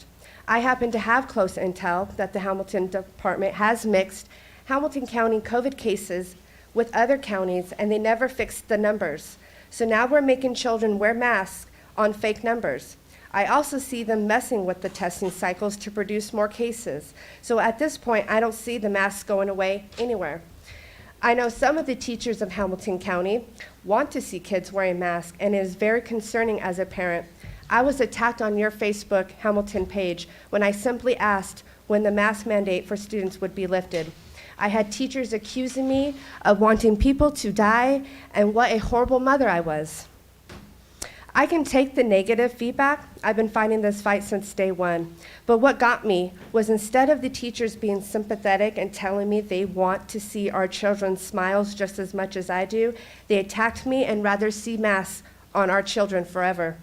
I happen to have close intel that the Hamilton Department has mixed Hamilton County COVID cases with other counties, and they never fixed the numbers. So now we're making children wear masks on fake numbers. I also see them messing with the testing cycles to produce more cases. So at this point, I don't see the masks going away anywhere. I know some of the teachers of Hamilton County want to see kids wearing masks, and it is very concerning as a parent. I was attacked on your Facebook Hamilton page when I simply asked when the mask mandate for students would be lifted. I had teachers accusing me of wanting people to die and what a horrible mother I was. I can take the negative feedback. I've been fighting this fight since day one. But what got me was instead of the teachers being sympathetic and telling me they want to see our children's smiles just as much as I do, they attacked me and rather see masks on our children forever.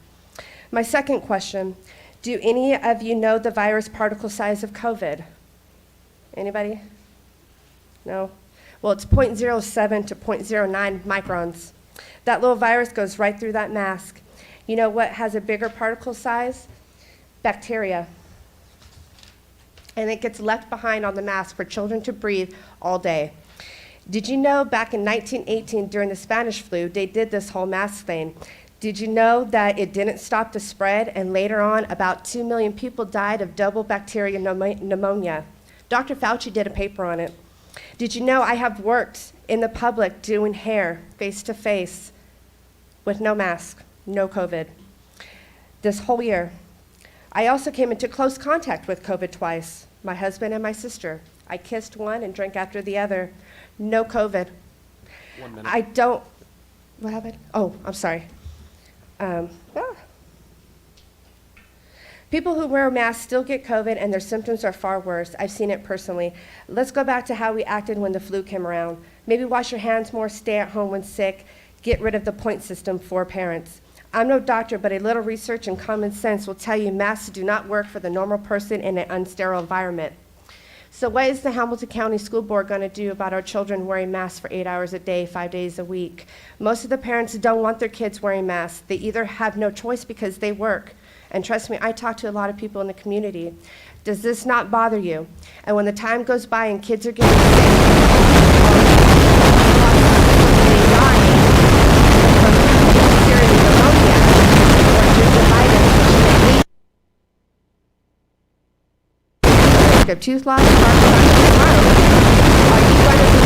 My second question, do any of you know the virus particle size of COVID? Anybody? No? Well, it's 0.07 to 0.09 microns. That little virus goes right through that mask. You know what has a bigger particle size? Bacteria. And it gets left behind on the mask for children to breathe all day. Did you know back in 1918 during the Spanish flu, they did this whole mask thing? Did you know that it didn't stop the spread, and later on about 2 million people died of double bacterial pneumonia? Dr. Fauci did a paper on it. Did you know I have worked in the public doing hair face to face with no mask, no COVID, this whole year? I also came into close contact with COVID twice, my husband and my sister. I kissed one and drank after the other. No COVID. 1 minute. I don't, what happened? Oh, I'm sorry. People who wear masks still get COVID and their symptoms are far worse. I've seen it personally. Let's go back to how we acted when the flu came around. Maybe wash your hands more, stay at home when sick, get rid of the point system for parents. I'm no doctor, but a little research and common sense will tell you masks do not work for the normal person in an unsterile environment. So what is the Hamilton County School Board going to do about our children wearing masks for 8 hours a day, 5 days a week? Most of the parents don't want their kids wearing masks. They either have no choice because they work. And trust me, I talk to a lot of people in the community. Does this not bother you? And when the time goes by and kids are getting sick, dying from serious pneumonia or gingivitis, of tooth loss, are you going to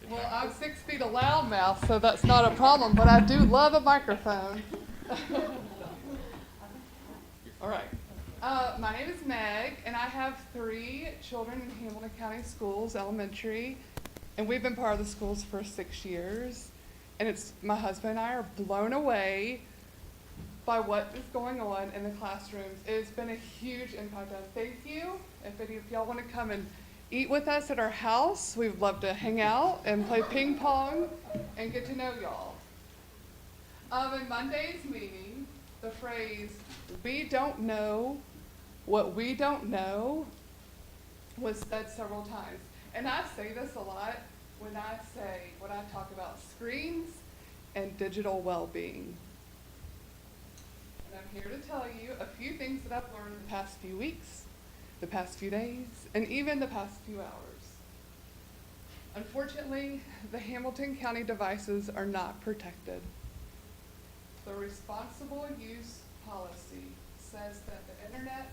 Well, I'm 6 feet of loudmouth, so that's not a problem, but I do love a microphone. All right. My name is Meg, and I have 3 children in Hamilton County Schools, elementary, and we've been part of the schools for 6 years. And my husband and I are blown away by what is going on in the classrooms. It's been a huge impact on. Thank you. If any of y'all want to come and eat with us at our house, we would love to hang out and play ping pong and get to know y'all. In Monday's meeting, the phrase, "we don't know what we don't know," was said several times. And I say this a lot when I talk about screens and digital well-being. And I'm here to tell you a few things that I've learned in the past few weeks, the past few days, and even the past few hours. Unfortunately, the Hamilton County devices are not protected. The responsible use policy says that the internet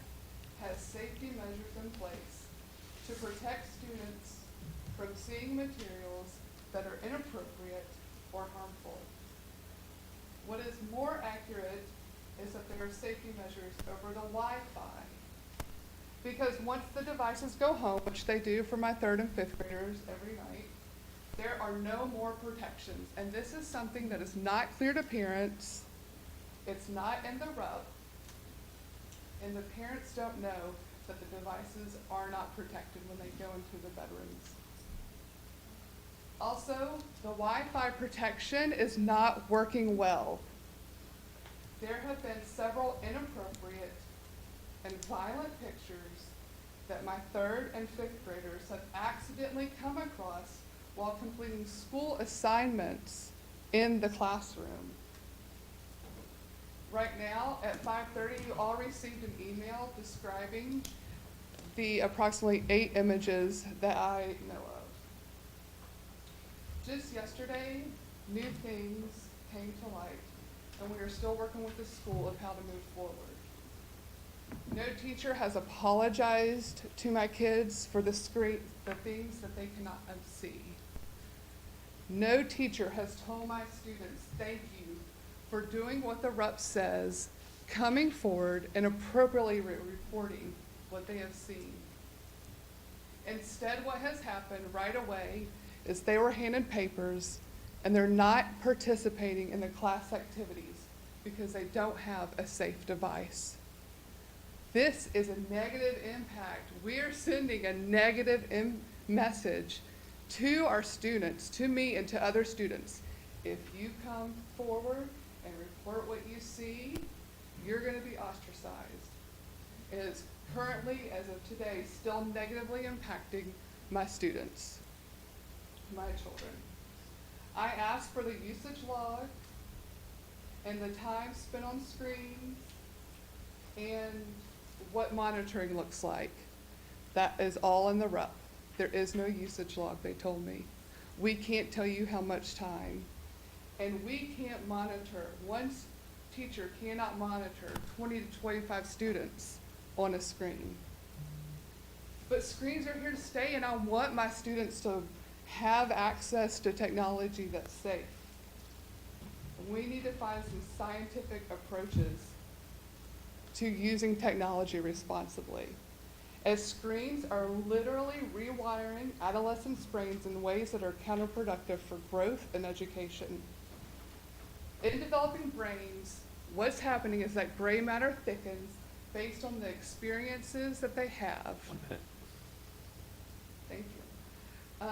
has safety measures in place to protect students from seeing materials that are inappropriate or harmful. What is more accurate is that there are safety measures over the Wi-Fi. Because once the devices go home, which they do for my 3rd and 5th graders every night, there are no more protections. And this is something that is not clear to parents. It's not in the RUP. And the parents don't know that the devices are not protected when they go into the bedrooms. Also, the Wi-Fi protection is not working well. There have been several inappropriate and violent pictures that my 3rd and 5th graders have accidentally come across while completing school assignments in the classroom. Right now, at 5:30, you all received an email describing the approximately 8 images that I know of. Just yesterday, new things came to light, and we are still working with the school of how to move forward. No teacher has apologized to my kids for the things that they cannot unsee. No teacher has told my students, thank you for doing what the RUP says, coming forward and appropriately reporting what they have seen. Instead, what has happened right away is they were handed papers and they're not participating in the class activities because they don't have a safe device. This is a negative impact. We are sending a negative message to our students, to me and to other students. If you come forward and report what you see, you're going to be ostracized. It is currently, as of today, still negatively impacting my students, my children. I asked for the usage log and the time spent on screens and what monitoring looks like. That is all in the RUP. There is no usage log, they told me. We can't tell you how much time. And we can't monitor, one teacher cannot monitor 20 to 25 students on a screen. But screens are here to stay, and I want my students to have access to technology that's safe. We need to find some scientific approaches to using technology responsibly, as screens are literally rewiring adolescents' brains in ways that are counterproductive for growth and education. In developing brains, what's happening is that gray matter thickens based on the experiences that they have. Thank you.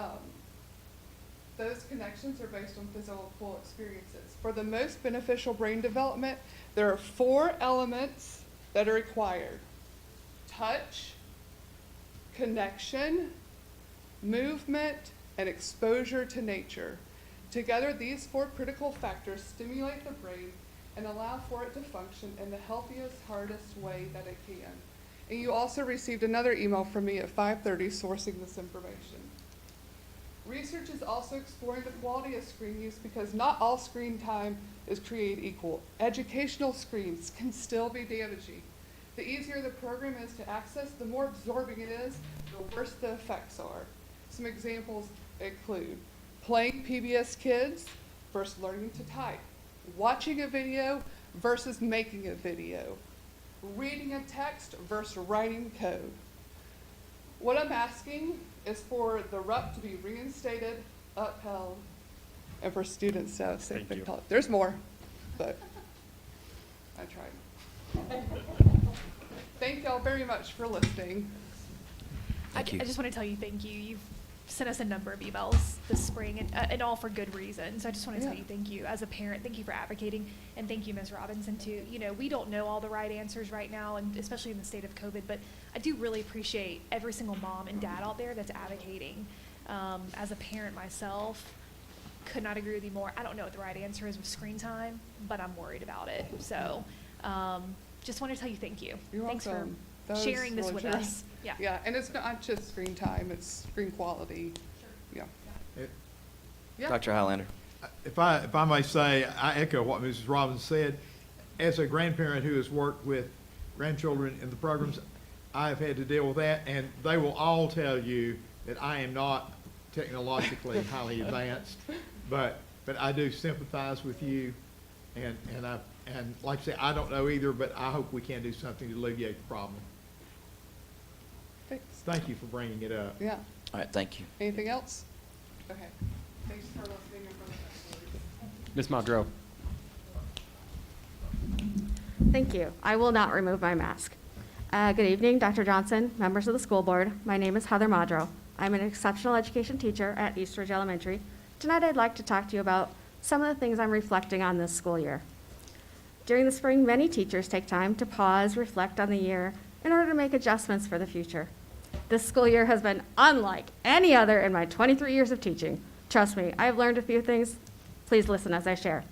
Those connections are based on physical experiences. For the most beneficial brain development, there are 4 elements that are required: touch, connection, movement, and exposure to nature. Together, these 4 critical factors stimulate the brain and allow for it to function in the healthiest, hardest way that it can. And you also received another email from me at 5:30 sourcing this information. Research is also exploring the quality of screen use because not all screen time is created equal. Educational screens can still be damaging. The easier the program is to access, the more absorbing it is, the worse the effects are. Some examples include playing PBS Kids versus learning to type, watching a video versus making a video, reading a text versus writing code. What I'm asking is for the RUP to be reinstated, upheld, and for students to have safe and healthy. There's more, but I tried. Thank y'all very much for listening. I just want to tell you thank you. You've sent us a number of emails this spring, and all for good reasons. I just want to tell you thank you. As a parent, thank you for advocating, and thank you, Ms. Robinson, too. You know, we don't know all the right answers right now, and especially in the state of COVID, but I do really appreciate every single mom and dad out there that's advocating. As a parent myself, could not agree with you more. I don't know what the right answer is with screen time, but I'm worried about it. So just want to tell you thank you. You're Thanks welcome. for sharing this with us. Yeah. Yeah, and it's not just screen time, it's screen quality. Sure. Yeah. Dr. Highlander. If I may say, I echo what Mrs. Robbins said. As a grandparent who has worked with grandchildren in the programs, I've had to deal with that, and they will all tell you that I am not technologically highly advanced, but I do sympathize with you, and like I say, I don't know either, but I hope we can do something to alleviate the problem. Thanks. Thank you for bringing it up. Yeah. All right, thank you. Anything else? Okay. Thanks for listening and for the Ms. Madro. Thank you. I will not remove my mask. Good evening, Dr. Johnson, members of the school board. My name is Heather Madro. I'm an exceptional education teacher at Eastridge Elementary. Tonight I'd like to talk to you about some of the things I'm reflecting on this school year. During the spring, many teachers take time to pause, reflect on the year in order to make adjustments for the future. This school year has been unlike any other in my 23 years of teaching. Trust me, I've learned a few things. Please listen as I share.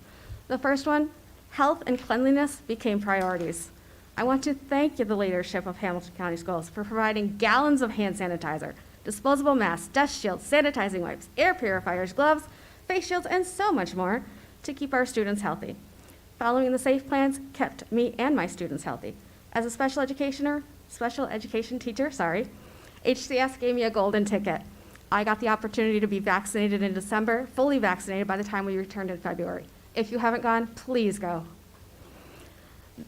The first one, health and cleanliness became priorities. I want to thank the leadership of Hamilton County Schools for providing gallons of hand sanitizer, disposable masks, dust shields, sanitizing wipes, air purifiers, gloves, face shields, and so much more to keep our students healthy. Following the SAFE plans kept me and my students healthy. As a special education teacher, HCS gave me a golden ticket. I got the opportunity to be vaccinated in December, fully vaccinated by the time we returned in February. If you haven't gone, please go.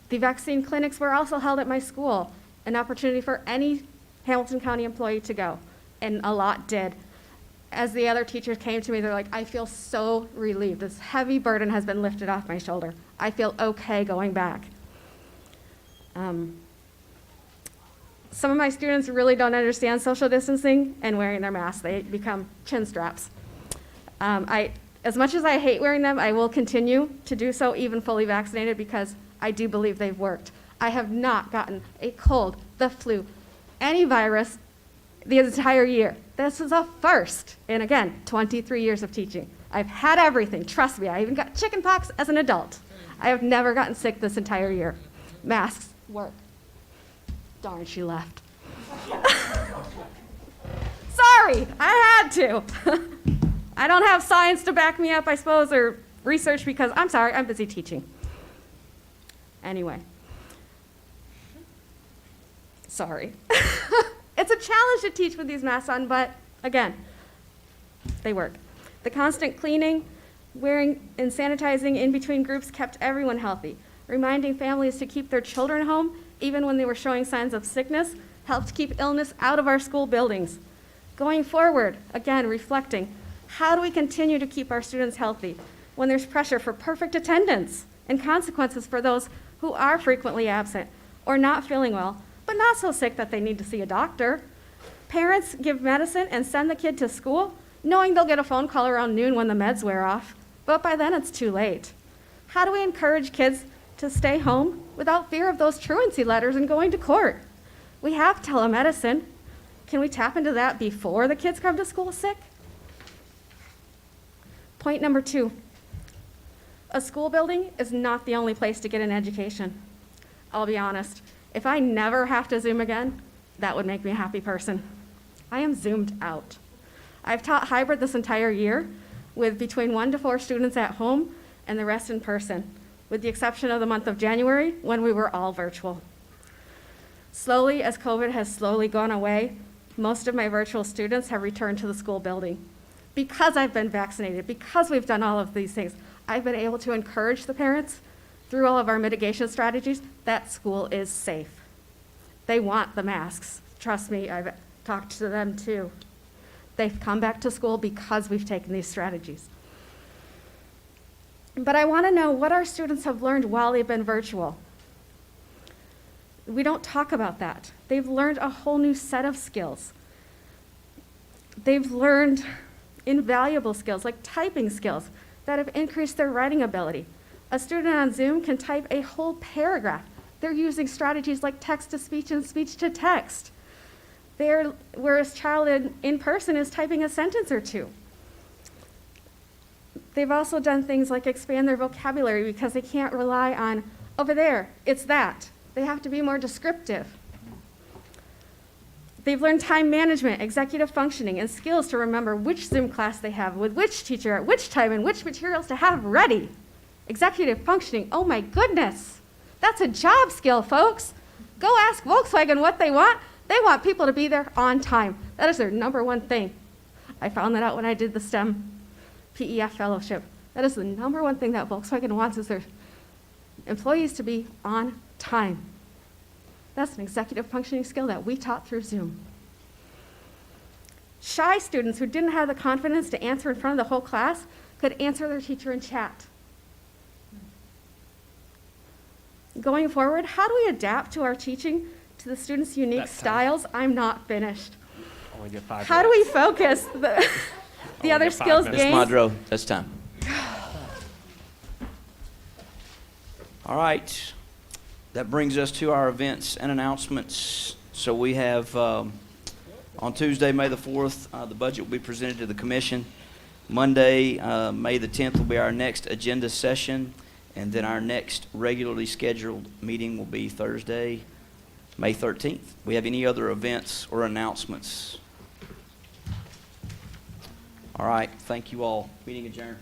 The vaccine clinics were also held at my school, an opportunity for any Hamilton County employee to go, and a lot did. As the other teachers came to me, they're like, I feel so relieved. This heavy burden has been lifted off my shoulder. I feel okay going back. Some of my students really don't understand social distancing and wearing their masks. They become chin straps. As much as I hate wearing them, I will continue to do so even fully vaccinated because I do believe they've worked. I have not gotten a cold, the flu, any virus the entire year. This is a first in, again, 23 years of teaching. I've had everything, trust me. I even got chickenpox as an adult. I have never gotten sick this entire year. Masks work. Darn, she left. Sorry, I had to. I don't have science to back me up, I suppose, or research because I'm sorry, I'm busy teaching. Anyway. Sorry. It's a challenge to teach with these masks on, but again, they work. The constant cleaning, wearing, and sanitizing in between groups kept everyone healthy. Reminding families to keep their children home, even when they were showing signs of sickness, helped keep illness out of our school buildings. Going forward, again, reflecting, how do we continue to keep our students healthy when there's pressure for perfect attendance and consequences for those who are frequently absent or not feeling well, but not so sick that they need to see a doctor? Parents give medicine and send the kid to school, knowing they'll get a phone call around noon when the meds wear off, but by then it's too late. How do we encourage kids to stay home without fear of those truancy letters and going to court? We have telemedicine. Can we tap into that before the kids come to school sick? Point number 2, a school building is not the only place to get an education. I'll be honest, if I never have to Zoom again, that would make me a happy person. I am zoomed out. I've taught hybrid this entire year with between 1 to 4 students at home and the rest in person, with the exception of the month of January when we were all virtual. Slowly, as COVID has slowly gone away, most of my virtual students have returned to the school building. Because I've been vaccinated, because we've done all of these things, I've been able to encourage the parents through all of our mitigation strategies that school is safe. They want the masks. Trust me, I've talked to them too. They've come back to school because we've taken these strategies. But I want to know what our students have learned while they've been virtual. We don't talk about that. They've learned a whole new set of skills. They've learned invaluable skills like typing skills that have increased their writing ability. A student on Zoom can type a whole paragraph. They're using strategies like text-to-speech and speech-to-text. Whereas a child in person is typing a sentence or two. They've also done things like expand their vocabulary because they can't rely on, over there, it's that. They have to be more descriptive. They've learned time management, executive functioning, and skills to remember which Zoom class they have with which teacher at which time and which materials to have ready. Executive functioning, oh my goodness. That's a job skill, folks. Go ask Volkswagen what they want. They want people to be there on time. That is their number one thing. I found that out when I did the STEM PEF fellowship. That is the number one thing that Volkswagen wants, is their employees to be on time. That's an executive functioning skill that we taught through Zoom. Shy students who didn't have the confidence to answer in front of the whole class could answer their teacher in chat. Going forward, how do we adapt to our teaching to the students' unique styles? I'm not finished. Only get 5 How do we minutes. focus the Only other get 5 skills minutes. Ms. gained? Madro, that's time. All right, that brings us to our events and announcements. So we have, on Tuesday, May the 4th, the budget will be presented to the commission. Monday, May the 10th will be our next agenda session, and then our next regularly scheduled meeting will be Thursday, May 13th. We have any other events or announcements? All right, thank you all. Meeting adjourned.